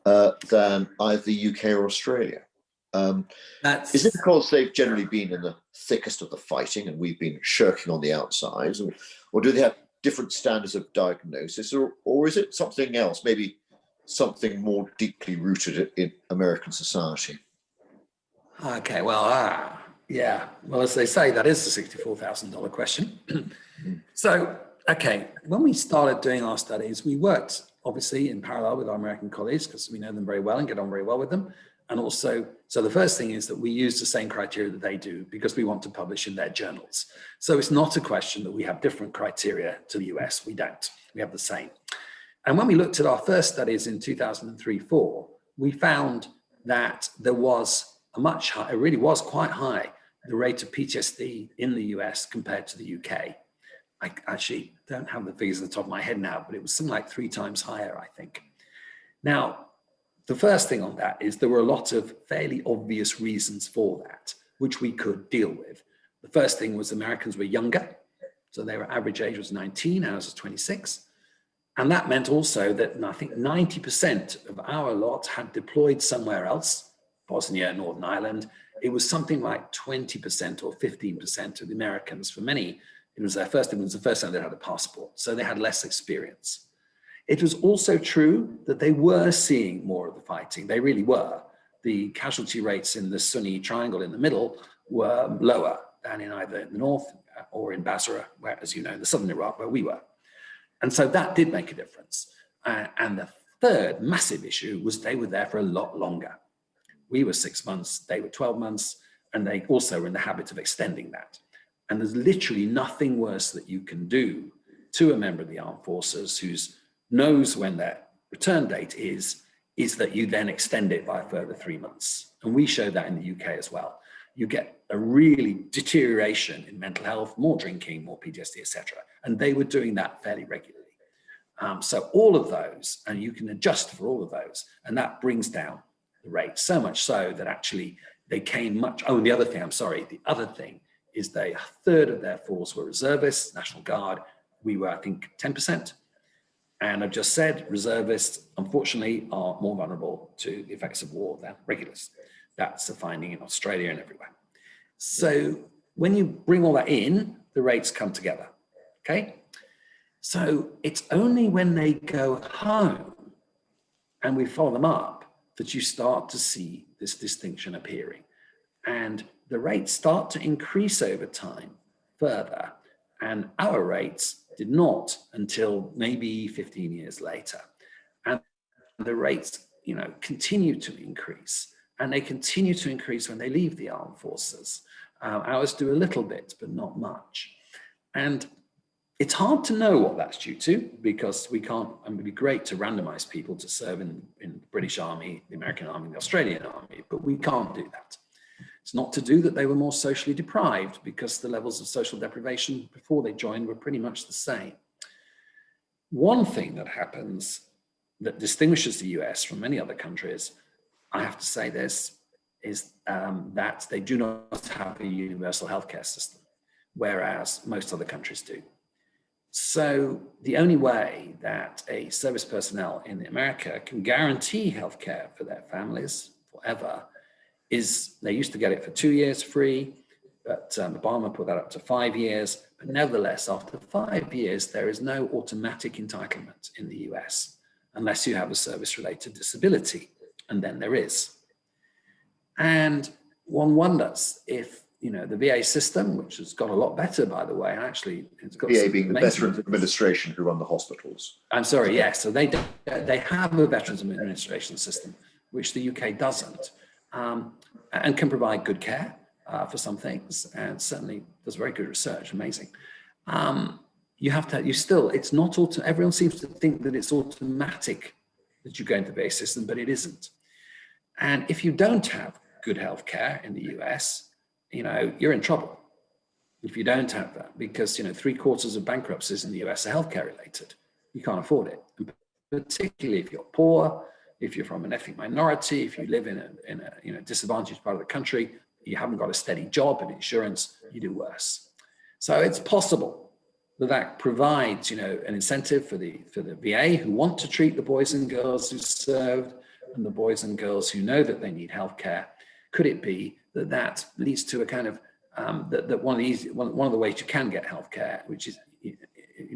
Speaker 2: than either the UK or Australia? Is it because they've generally been in the thickest of the fighting and we've been shirking on the outsides, or do they have different standards of diagnosis, or is it something else, maybe something more deeply rooted in American society?
Speaker 3: Okay, well, yeah. Well, as they say, that is the $64,000 question. So, okay, when we started doing our studies, we worked obviously in parallel with our American colleagues because we know them very well and get on very well with them. And also, so the first thing is that we use the same criteria that they do because we want to publish in their journals. So it's not a question that we have different criteria to the US. We don't. We have the same. And when we looked at our first studies in 2003-04, we found that there was a much high, it really was quite high, the rate of PTSD in the US compared to the UK. I actually don't have the figures at the top of my head now, but it was something like 3 times higher, I think. Now, the first thing on that is there were a lot of fairly obvious reasons for that, which we could deal with. The first thing was Americans were younger. So their average age was 19, ours was 26. And that meant also that I think 90% of our lot had deployed somewhere else, Bosnia, Northern Ireland. It was something like 20% or 15% of the Americans. For many, it was the first time they had a passport. So they had less experience. It was also true that they were seeing more of the fighting. They really were. The casualty rates in the Sunni triangle in the middle were lower than in either the north or in Basra, where, as you know, in the southern Iraq, where we were. And so that did make a difference. And the third massive issue was they were there for a lot longer. We were 6 months, they were 12 months, and they also were in the habit of extending that. And there's literally nothing worse that you can do to a member of the armed forces who knows when their return date is that you then extend it by a further 3 months. And we show that in the UK as well. You get a really deterioration in mental health, more drinking, more PTSD, etc. And they were doing that fairly regularly. So all of those, and you can adjust for all of those, and that brings down the rate so much so that actually they came much, oh, and the other thing is a third of their force were reservists, National Guard. We were, I think, 10%. And I've just said reservists, unfortunately, are more vulnerable to the effects of war than regulars. That's a finding in Australia and everywhere. So when you bring all that in, the rates come together, okay? So it's only when they go home and we follow them up that you start to see this distinction appearing. And the rates start to increase over time further. And our rates did not until maybe 15 years later. And the rates, continue to increase. And they continue to increase when they leave the armed forces. Ours do a little bit, but not much. And it's hard to know what that's due to because we can't, it would be great to randomize people to serve in the British Army, the American Army, the Australian Army, but we can't do that. It's not to do that they were more socially deprived because the levels of social deprivation before they joined were pretty much the same. One thing that happens that distinguishes the US from many other countries, I have to say this, is that they do not have a universal healthcare system, whereas most other countries do. So the only way that a service personnel in America can guarantee healthcare for their families forever is they used to get it for 2 years free, but Obama put that up to 5 years. But nevertheless, after 5 years, there is no automatic entitlement in the US unless you have a service-related disability, and then there is. And one wonders if, you know, the VA system, which has got a lot better, by the way, and actually it's got
Speaker 2: VA being the Veterans Administration who run the hospitals.
Speaker 3: I'm sorry, yes. So they have a Veterans Administration system, which the UK doesn't, and can provide good care for some things, and certainly does very good research, amazing. It's not everyone seems to think that it's automatic that you go into the VA system, but it isn't. And if you don't have good healthcare in the US, you know, you're in trouble if you don't have that, because, you know, 3/4 of bankruptcies in the US are healthcare related. You can't afford it, and particularly if you're poor, if you're from an ethnic minority, if you live in a you know, disadvantaged part of the country, you haven't got a steady job and insurance, you do worse. So it's possible that provides, you know, an incentive for the VA who want to treat the boys and girls who served and the boys and girls who know that they need healthcare. Could it be that leads to a kind of that one of the ways you can get healthcare, which is, you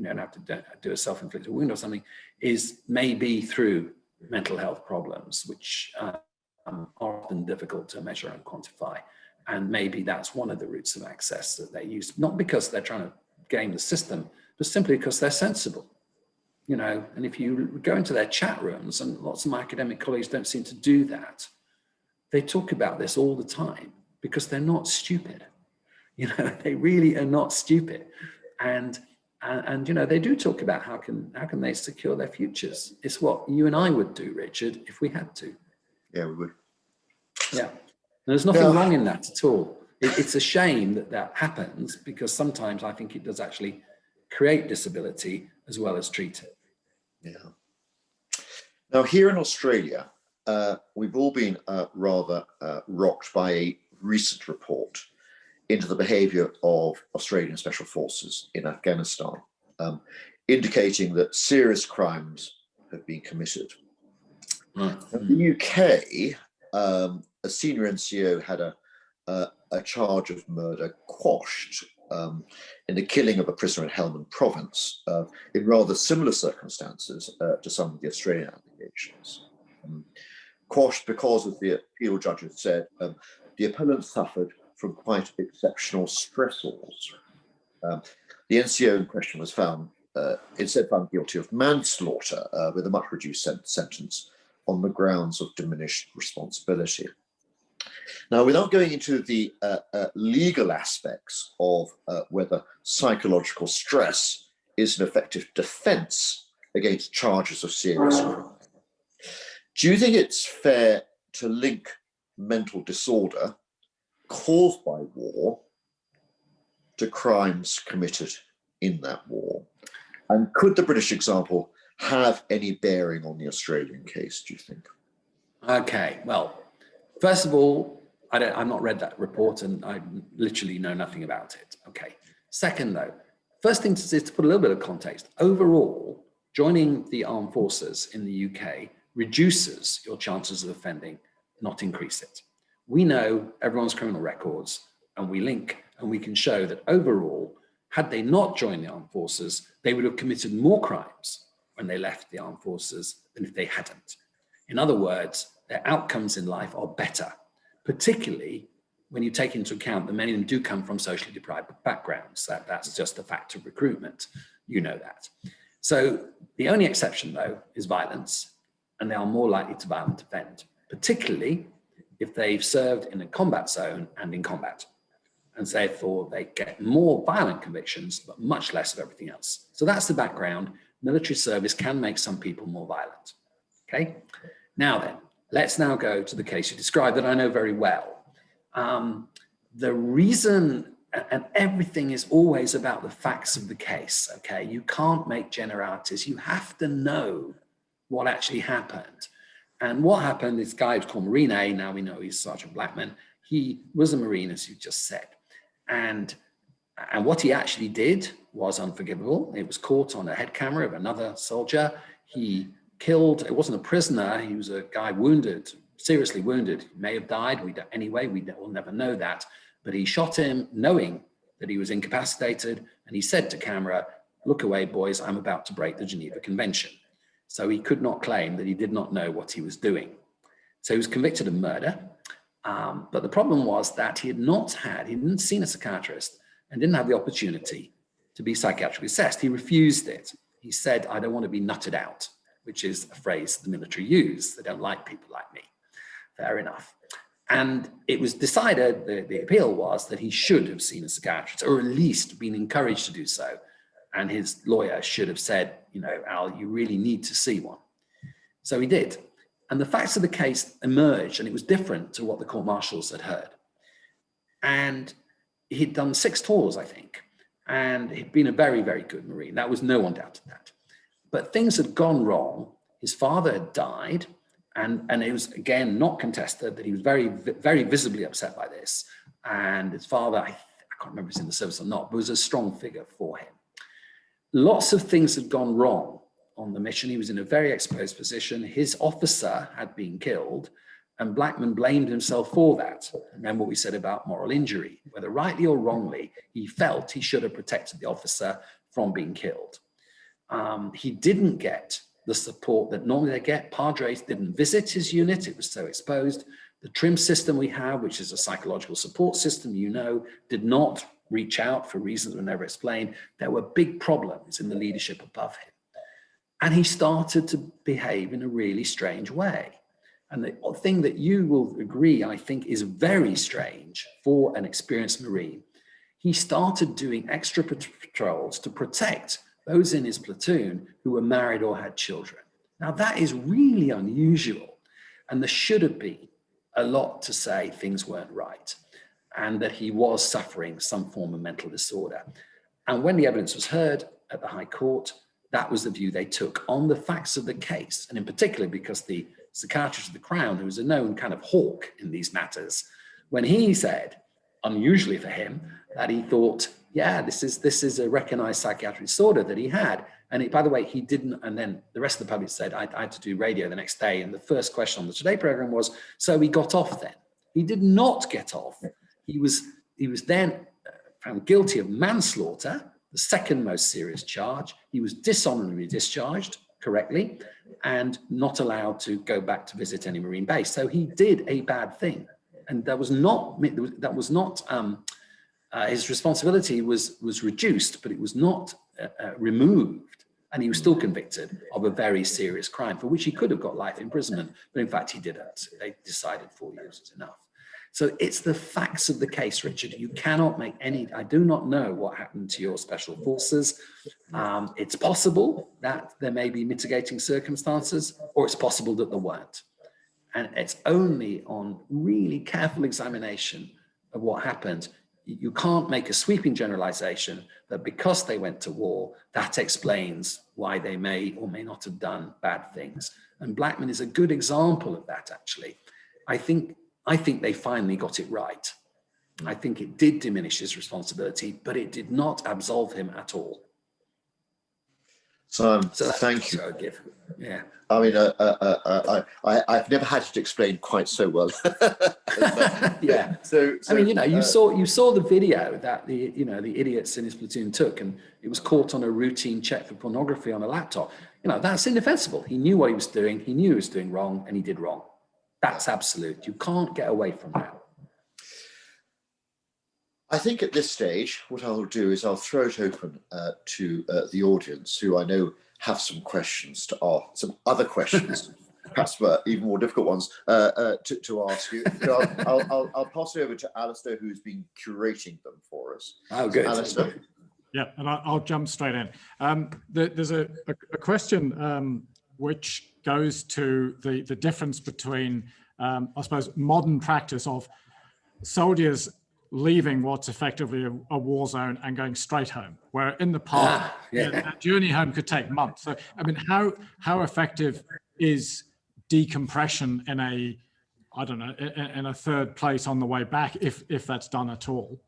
Speaker 3: don't have to do a self-inflicted wound or something, is maybe through mental health problems, which are often difficult to measure and quantify. And maybe that's one of the routes of access that they use, not because they're trying to game the system, but simply because they're sensible. You know, and if you go into their chat rooms, and lots of my academic colleagues don't seem to do that, they talk about this all the time because they're not stupid. You know, they really are not stupid. And you know, they do talk about how can they secure their futures. It's what you and I would do, Richard, if we had to.
Speaker 2: Yeah, we would.
Speaker 3: Yeah. There's nothing wrong in that at all. It's a shame that happens, because sometimes I think it does actually create disability as well as treat it.
Speaker 2: Yeah. Now, here in Australia, we've all been rather rocked by a recent report into the behaviour of Australian special forces in Afghanistan, indicating that serious crimes have been committed.
Speaker 3: Right.
Speaker 2: In the UK, a senior NCO had a charge of murder quashed in the killing of a prisoner in Helmand province in rather similar circumstances to some of the Australian allegations. Quashed because, as the appeal judge had said, the appellant suffered from quite exceptional stressors. The NCO in question was found guilty of manslaughter with a much reduced sentence on the grounds of diminished responsibility. Now, without going into the legal aspects of whether psychological stress is an effective defense against charges of serious crime, do you think it's fair to link mental disorder caused by war to crimes committed in that war? And could the British example have any bearing on the Australian case, do you think? Okay,
Speaker 3: well, first of all, I've not read that report, and I literally know nothing about it. Okay. Second, though, first thing is to put a little bit of context. Overall, joining the armed forces in the UK reduces your chances of offending, not increase it. We know everyone's criminal records, and we link, and we can show that overall, had they not joined the armed forces, they would have committed more crimes when they left the armed forces than if they hadn't. In other words, their outcomes in life are better, particularly when you take into account that many of them do come from socially deprived backgrounds. That's just a fact of recruitment. You know that. So the only exception, though, is violence, and they are more likely to violent offend, particularly if they've served in a combat zone and in combat. And so therefore, they get more violent convictions, but much less of everything else. So that's the background. Military service can make some people more violent. Okay. Now then, let's now go to the case you described that I know very well. The reason, and everything is always about the facts of the case, okay? You can't make generalities. You have to know what actually happened. And what happened, this guy was called Marine A, now we know he's Sergeant Blackman. He was a Marine, as you just said. And And what he actually did was unforgivable. It was caught on a head camera of another soldier. He killed, it wasn't a prisoner, he was a guy wounded, seriously wounded. He may have died, we'll never know that. But he shot him knowing that he was incapacitated. And he said to camera, "Look away, boys, I'm about to break the Geneva Convention." So he could not claim that he did not know what he was doing. So he was convicted of murder. But the problem was that he hadn't seen a psychiatrist and didn't have the opportunity to be psychiatrically assessed. He refused it. He said, "I don't want to be nutted out," which is a phrase the military use. They don't like people like me. Fair enough. And it was decided, the appeal was that he should have seen a psychiatrist, or at least been encouraged to do so. And his lawyer should have said, "Al, you really need to see one." So he did. And the facts of the case emerged, and it was different to what the court martials had heard. And he'd done 6 tours, I think, and he'd been a very, very good Marine. That was no one doubted that. But things had gone wrong. His father had died, and it was, again, not contested that he was very, very visibly upset by this. And his father, I can't remember if he's in the service or not, but was a strong figure for him. Lots of things had gone wrong on the mission. He was in a very exposed position. His officer had been killed, and Blackman blamed himself for that. Remember what we said about moral injury. Whether rightly or wrongly, he felt he should have protected the officer from being killed. He didn't get the support that normally they get. Padres didn't visit his unit. It was so exposed. The TRIM system we have, which is a psychological support system, did not reach out for reasons that were never explained. There were big problems in the leadership above him. And he started to behave in a really strange way. And the thing that you will agree, I think, is very strange for an experienced Marine, he started doing extra patrols to protect those in his platoon who were married or had children. Now, that is really unusual. And there should have been a lot to say things weren't right and that he was suffering some form of mental disorder. And when the evidence was heard at the High Court, that was the view they took on the facts of the case. And in particular, because the psychiatrist of the Crown, who was a known kind of hawk in these matters, when he said, unusually for him, that he thought, yeah, this is a recognized psychiatric disorder that he had. And by the way, he didn't, and then the rest of the public said, I had to do radio the next day. And the first question on the Today program was, so he got off then? He did not get off. He was then found guilty of manslaughter, the second most serious charge. He was dishonorably discharged correctly and not allowed to go back to visit any Marine base. So he did a bad thing. And his responsibility was reduced, but it was not removed. And he was still convicted of a very serious crime for which he could have got life imprisonment. But in fact, he didn't. They decided 4 years was enough. So it's the facts of the case, Richard. You cannot make I do not know what happened to your special forces. It's possible that there may be mitigating circumstances, or it's possible that there weren't. And it's only on really careful examination of what happened. You can't make a sweeping generalization that because they went to war, that explains why they may or may not have done bad things. And Blackman is a good example of that, actually. I think they finally got it right. I think it did diminish his responsibility, but it did not absolve him at all.
Speaker 2: So thank you.
Speaker 3: Yeah.
Speaker 2: I mean, I've never had it explained quite so well.
Speaker 3: Yeah. So I mean, you saw the video that the idiots in his platoon took, and it was caught on a routine check for pornography on a laptop. That's indefensible. He knew what he was doing. He knew he was doing wrong, and he did wrong. That's absolute. You can't get away from that.
Speaker 2: I think at this stage, what I'll do is I'll throw it open to the audience, who I know have some questions to ask, some other questions, perhaps even more difficult ones to ask you. I'll pass it over to Alistair, who's been curating them for us.
Speaker 3: Oh, good.
Speaker 2: Alistair.
Speaker 1: Yeah, and I'll jump straight in. There's a question which goes to the difference between, I suppose, modern practice of soldiers leaving what's effectively a war zone and going straight home, where in the past, that journey home could take months. So, I mean, how effective is decompression in a third place on the way back, if that's done at all?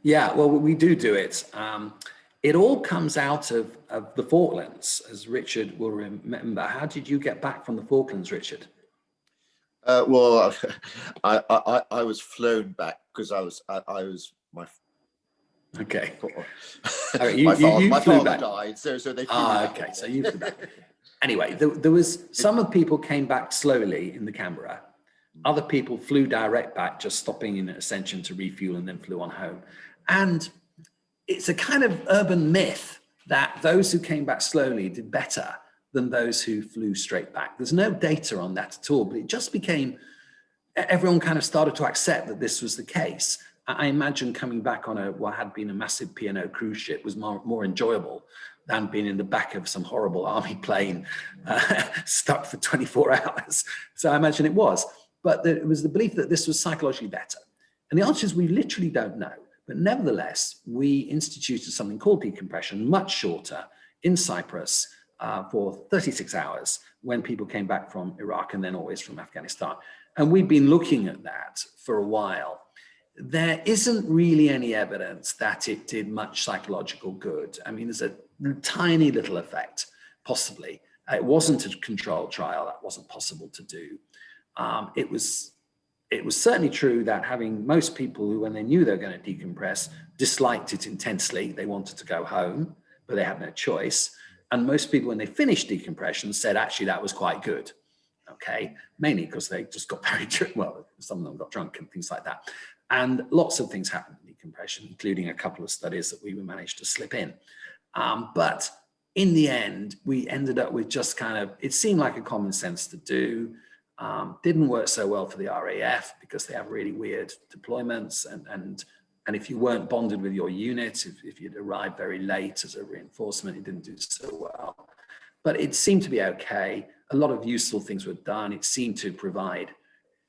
Speaker 3: Yeah, well, we do it. It all comes out of the Falklands, as Richard will remember. How did you get back from the Falklands, Richard?
Speaker 2: Well, I was flown back because I was my
Speaker 3: Okay.
Speaker 2: my father
Speaker 3: back.
Speaker 2: died, so they flew me back.
Speaker 3: Okay, so you flew back. Anyway, there was some of people came back slowly in the Canberra. Other people flew direct back, just stopping in Ascension to refuel and then flew on home. And it's a kind of urban myth that those who came back slowly did better than those who flew straight back. There's no data on that at all, but it just became, everyone kind of started to accept that this was the case. I imagine coming back on what had been a massive P&O cruise ship was more enjoyable than being in the back of some horrible army plane stuck for 24 hours. So I imagine it was. But it was the belief that this was psychologically better. And the answer is we literally don't know. But nevertheless, we instituted something called decompression, much shorter, in Cyprus for 36 hours when people came back from Iraq and then always from Afghanistan. And we've been looking at that for a while. There isn't really any evidence that it did much psychological good. I mean, there's a tiny little effect, possibly. It wasn't a controlled trial. That wasn't possible to do. It was certainly true that having most people who, when they knew they were going to decompress, disliked it intensely. They wanted to go home, but they had no choice. And most people, when they finished decompression, said, actually, that was quite good. Okay, mainly because they just got very drunk. Well, some of them got drunk and things like that. And lots of things happened in decompression, including a couple of studies that we managed to slip in. But in the end, we ended up with just kind of, it seemed like a common sense to do. Didn't work so well for the RAF because they have really weird deployments. And if you weren't bonded with your unit, if you'd arrived very late as a reinforcement, it didn't do so well. But it seemed to be okay. A lot of useful things were done. It seemed to provide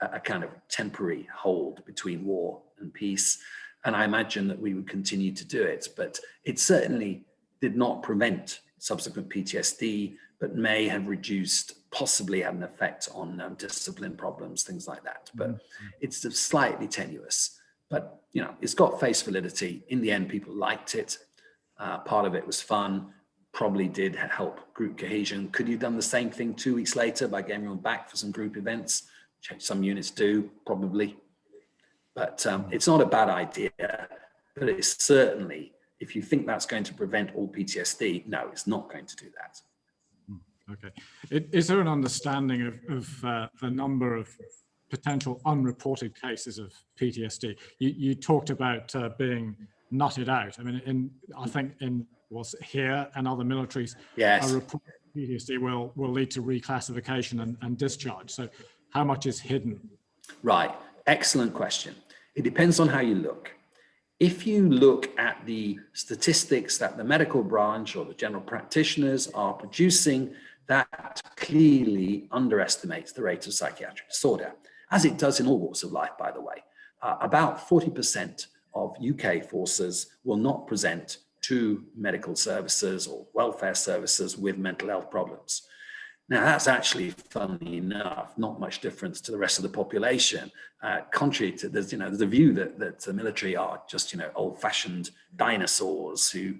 Speaker 3: a kind of temporary hold between war and peace. And I imagine that we would continue to do it, but it certainly did not prevent subsequent PTSD, but may have reduced, possibly had an effect on discipline problems, things like that. But it's slightly tenuous, but you know, it's got face validity. In the end, people liked it. Part of it was fun, probably did help group cohesion. Could you have done the same thing 2 weeks later by getting everyone back for some group events? Some units do, probably. But it's not a bad idea, but it's certainly, if you think that's going to prevent all PTSD, no, it's not going to do that.
Speaker 1: Okay. Is there an understanding of the number of potential unreported cases of PTSD? You talked about being nutted out. I mean, I think was here and other militaries,
Speaker 3: yes,
Speaker 1: a report of PTSD will lead to reclassification and discharge. So how much is hidden?
Speaker 3: Right. Excellent question. It depends on how you look. If you look at the statistics that the medical branch or the general practitioners are producing, that clearly underestimates the rate of psychiatric disorder, as it does in all walks of life, by the way. About 40% of UK forces will not present to medical services or welfare services with mental health problems. Now, that's actually, funnily enough, not much difference to the rest of the population. Contrary to, there's a view that the military are just, old-fashioned dinosaurs who,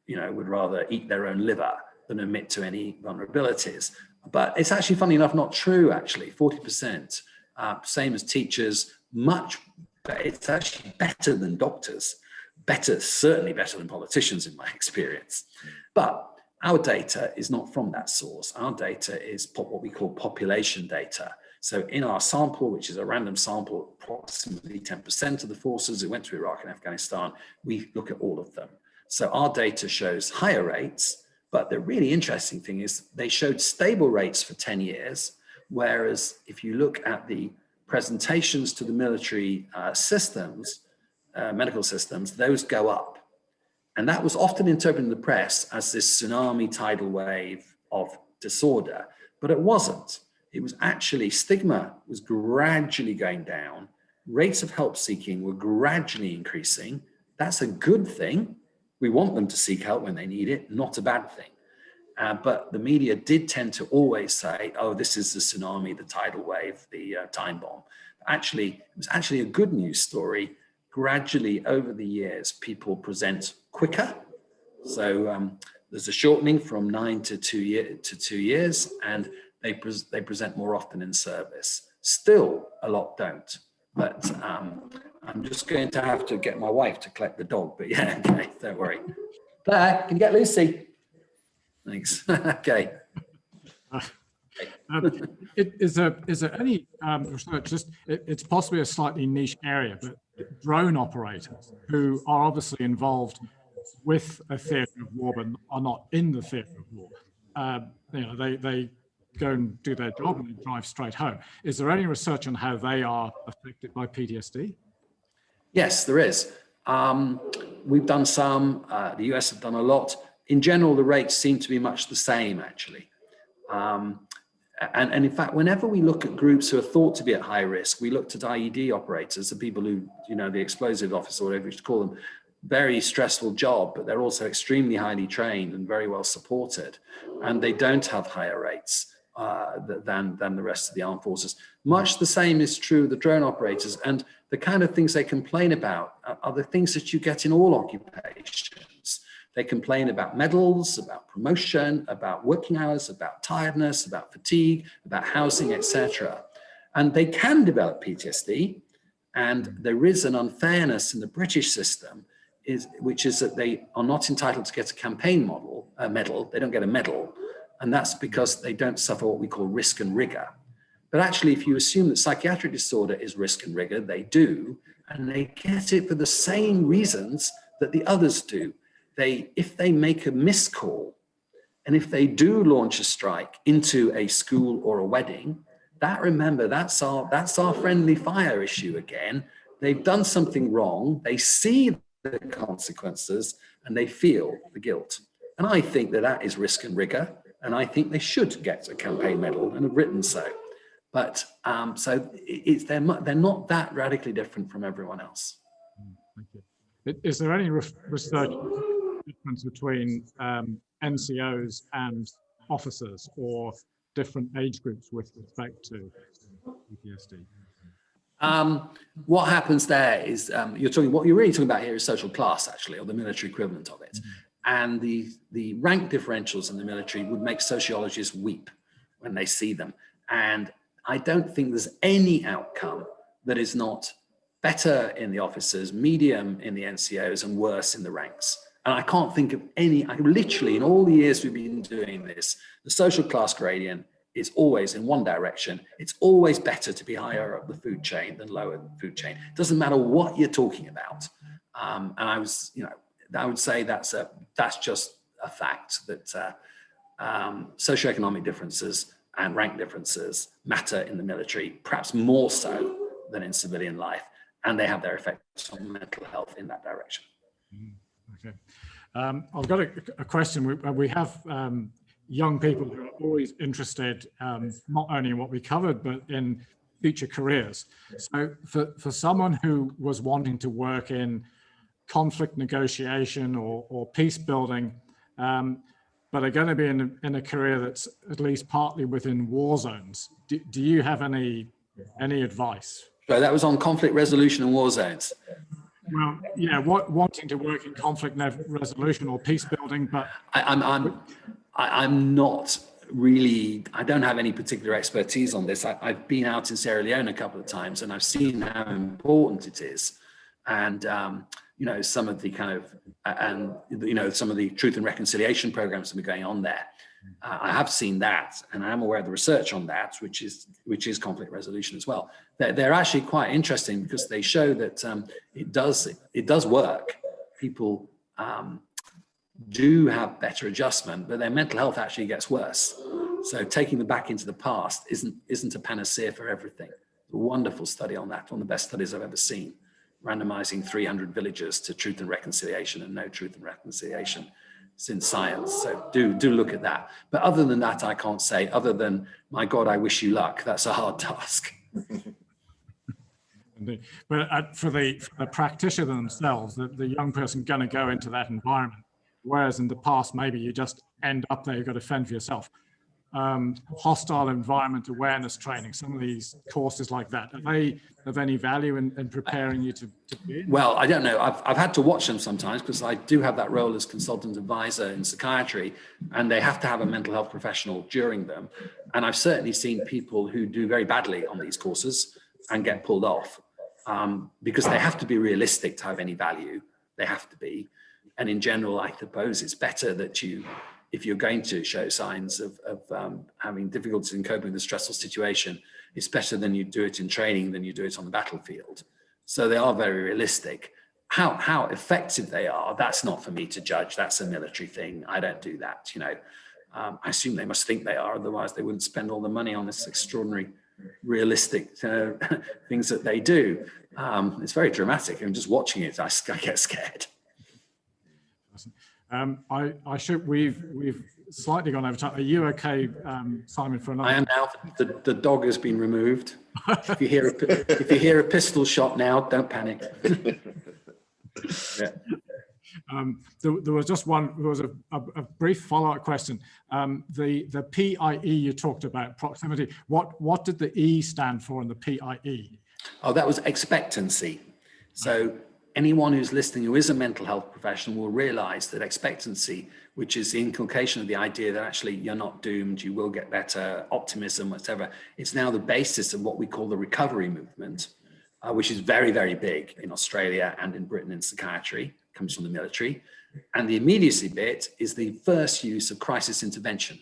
Speaker 3: would rather eat their own liver than admit to any vulnerabilities. But it's actually, funny enough, not true, actually. 40%, same as teachers, much better. It's actually better than doctors. Certainly better than politicians, in my experience. But our data is not from that source. Our data is what we call population data. So in our sample, which is a random sample, approximately 10% of the forces who went to Iraq and Afghanistan, we look at all of them. So our data shows higher rates, but the really interesting thing is they showed stable rates for 10 years, whereas if you look at the presentations to the military systems, medical systems, those go up. And that was often interpreted in the press as this tsunami tidal wave of disorder, but it wasn't. It was actually, stigma was gradually going down. Rates of help seeking were gradually increasing. That's a good thing. We want them to seek help when they need it, not a bad thing. But the media did tend to always say, oh, this is the tsunami, the tidal wave, the time bomb. Actually, it was actually a good news story. gradually over the years, people present quicker. So there's a shortening from 9 to 2 years, and they present more often in service. Still, a lot don't. But I'm just going to have to get my wife to collect the dog. But yeah, okay, don't worry. Claire, can you get Lucy? Thanks. Okay.
Speaker 1: Is there any research? It's possibly a slightly niche area, but drone operators who are obviously involved with a theatre of war, but are not in the theatre of war. They go and do their job and they drive straight home. Is there any research on how they are affected by PTSD?
Speaker 3: Yes, there is. We've done some. The US have done a lot. In general, the rates seem to be much the same, actually. And in fact, whenever we look at groups who are thought to be at high risk, we looked at IED operators, the people who, the explosive officer, whatever you should call them. Very stressful job, but they're also extremely highly trained and very well supported. And they don't have higher rates than the rest of the armed forces. Much the same is true of the drone operators. And the kind of things they complain about are the things that you get in all occupations. They complain about medals, about promotion, about working hours, about tiredness, about fatigue, about housing, etc. And they can develop PTSD. And there is an unfairness in the British system, which is that they are not entitled to get a campaign medal. They don't get a medal. And that's because they don't suffer what we call risk and rigor. But actually, if you assume that psychiatric disorder is risk and rigor, they do, and they get it for the same reasons that the others do. If they make a miscall, and if they do launch a strike into a school or a wedding, remember, that's our friendly fire issue again. They've done something wrong. They see the consequences and they feel the guilt. And I think that is risk and rigor. And I think they should get a campaign medal and have written so. But they're not that radically different from everyone else.
Speaker 1: Thank you. Is there any research difference between NCOs and officers or different age groups with respect to PTSD?
Speaker 3: What happens there is what you're really talking about here is social class, actually, or the military equivalent of it. Mm-hmm. And the rank differentials in the military would make sociologists weep when they see them. And I don't think there's any outcome that is not better in the officers, medium in the NCOs, and worse in the ranks. And I can't think of any, literally in all the years we've been doing this, the social class gradient is always in one direction. It's always better to be higher up the food chain than lower the food chain. It doesn't matter what you're talking about. And I would say that's just a fact that socioeconomic differences and rank differences matter in the military, perhaps more so than in civilian life, and they have their effects on mental health in that direction.
Speaker 1: Okay. I've got a question. We have young people who are always interested not only in what we covered, but in future careers. So for someone who was wanting to work in conflict negotiation or peace building, but are going to be in a career that's at least partly within war zones, do you have any advice?
Speaker 3: So that was on conflict resolution and war zones.
Speaker 1: Well, yeah, wanting to work in conflict resolution or peace building, but I'm not really, I don't have any particular expertise on this. I've been out in Sierra Leone a couple of times and I've seen how important it is. And, some of the kind of, some of the truth and reconciliation programs that are going on there. I have seen that, and I am aware of the research on that, which is conflict resolution as well. They're actually quite interesting because they show that it does work. People do have better adjustment, but their mental health actually gets worse. So taking them back into the past isn't a panacea for everything. A wonderful study on that, one of the best studies I've ever seen, randomizing 300 villagers to truth and reconciliation and no truth and reconciliation. It's in science, so do look at that. But other than that, I can't say, other than, my God, I wish you luck. That's a hard task. But for the practitioner themselves, the young person going to go into that environment, whereas in the past, maybe you just end up there, you've got to fend for yourself. hostile environment awareness training, some of these courses like that, are they of any value in preparing you to be?
Speaker 3: Well, I don't know. I've had to watch them sometimes because I do have that role as consultant advisor in psychiatry, and they have to have a mental health professional during them. And I've certainly seen people who do very badly on these courses and get pulled off because they have to be realistic to have any value. They have to be. And in general, I suppose it's better that you, if you're going to show signs of having difficulties in coping with a stressful situation, it's better than you do it in training than you do it on the battlefield. So they are very realistic. How effective they are, that's not for me to judge. That's a military thing. I don't do that, you know. I assume they must think they are, otherwise they wouldn't spend all the money on this extraordinary realistic things that they do. It's very dramatic. I'm just watching it, I get scared. We've slightly gone over time. Are you okay, Simon, for another?
Speaker 1: I
Speaker 3: am now. The dog has been removed. If you hear a pistol shot now, don't panic. Yeah.
Speaker 1: There was just one. There was a brief follow-up question. The PIE you talked about, proximity. What did the E stand for in the PIE?
Speaker 3: Oh, that was expectancy. So anyone who's listening who is a mental health professional will realize that expectancy, which is the inculcation of the idea that actually you're not doomed, you will get better, optimism, whatever, it's now the basis of what we call the recovery movement, which is very, very big in Australia and in Britain in psychiatry, comes from the military. And the immediacy bit is the first use of crisis intervention.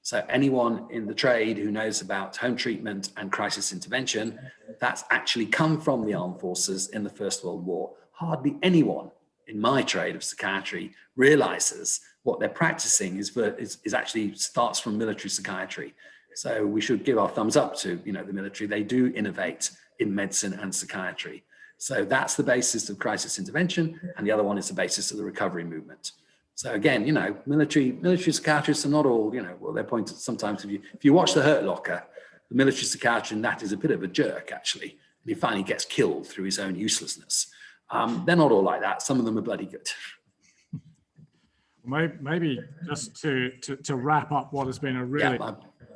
Speaker 3: So anyone in the trade who knows about home treatment and crisis intervention, that's actually come from the armed forces in the First World War. Hardly anyone in my trade of psychiatry realizes what they're practicing is actually starts from military psychiatry. So we should give our thumbs up to, you know, the military. They do innovate in medicine and psychiatry. So that's the basis of crisis intervention, and the other one is the basis of the recovery movement. So again, you know, military psychiatrists are not all, you know, well, they're pointed sometimes. If you watch The Hurt Locker, the military psychiatrist in that is a bit of a jerk, actually, and he finally gets killed through his own uselessness. They're not all like that. Some of them are bloody good.
Speaker 1: Maybe just to wrap up what has been a really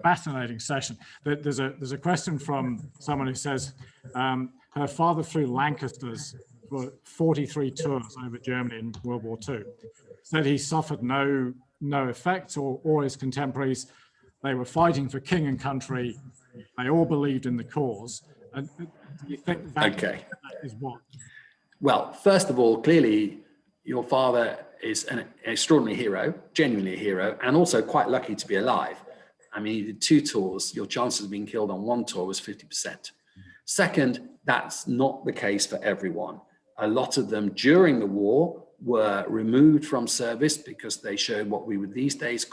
Speaker 1: fascinating session. There's a question from someone who says her father flew Lancasters for 43 tours over Germany in World War II. Said he suffered no effects, or his contemporaries. They were fighting for king and country. They all believed in the cause. And do you think that is what?
Speaker 3: Well, first of all, clearly your father is an extraordinary hero, genuinely a hero, and also quite lucky to be alive. I mean, he did 2 tours. Your chances of being killed on 1 tour was 50%. Second, that's not the case for everyone. A lot of them during the war were removed from service because they showed what we would these days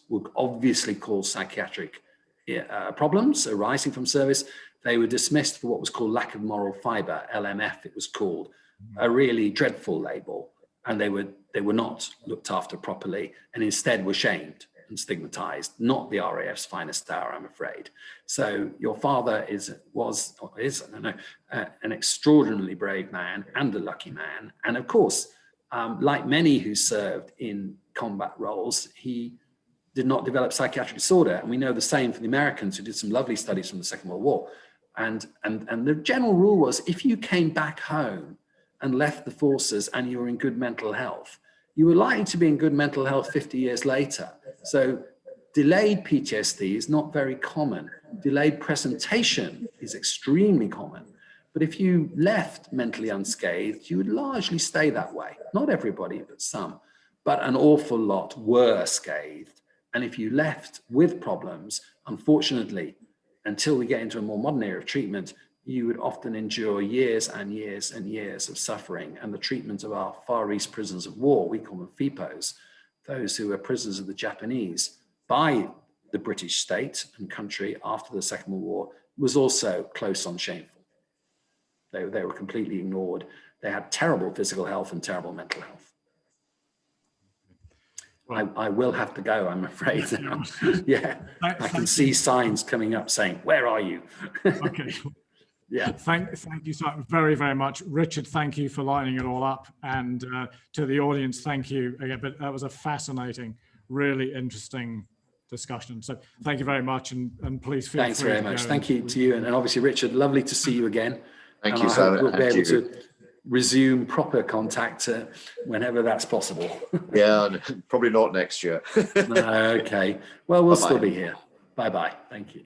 Speaker 3: would obviously call psychiatric problems arising from service. They were dismissed for what was called lack of moral fiber, LMF it was called, a really dreadful label. And they were not looked after properly and instead were shamed and stigmatized, not the RAF's finest hour, I'm afraid. So your father was an extraordinarily brave man and a lucky man. And of course, like many who served in combat roles, he did not develop psychiatric disorder. And we know the same for the Americans who did some lovely studies from the Second World War. And the general rule was if you came back home and left the forces and you were in good mental health, you were likely to be in good mental health 50 years later. So delayed PTSD is not very common. Delayed presentation is extremely common. But if you left mentally unscathed, you would largely stay that way. Not everybody, but some. But an awful lot were scathed. And if you left with problems, unfortunately, until we get into a more modern era of treatment, you would often endure years and years and years of suffering. And the treatment of our Far East prisoners of war, we call them FIPOs, those who were prisoners of the Japanese by the British state and country after the Second World War, was also close on shameful. They were completely ignored. They had terrible physical health and terrible mental health. I will have to go, I'm afraid. Yeah, I can see signs coming up saying, "Where are you?"
Speaker 1: Okay.
Speaker 3: Yeah.
Speaker 1: Thank you so very, very much. Richard, thank you for lining it all up. And to the audience, thank you again. But that was a fascinating, really interesting discussion. So thank you very much, and please feel
Speaker 3: Thanks
Speaker 1: free
Speaker 3: very
Speaker 1: to
Speaker 3: much.
Speaker 1: go
Speaker 3: Thank you to you, and obviously Richard, lovely to see you again.
Speaker 2: Thank
Speaker 3: And
Speaker 2: you,
Speaker 3: I
Speaker 2: Sam.
Speaker 3: hope we'll be
Speaker 2: and
Speaker 3: able
Speaker 2: you.
Speaker 3: to resume proper contact whenever that's possible.
Speaker 2: Yeah, and probably not next year.
Speaker 3: Okay. Well, we'll
Speaker 2: Bye-bye.
Speaker 3: still be here. Bye-bye. Thank you.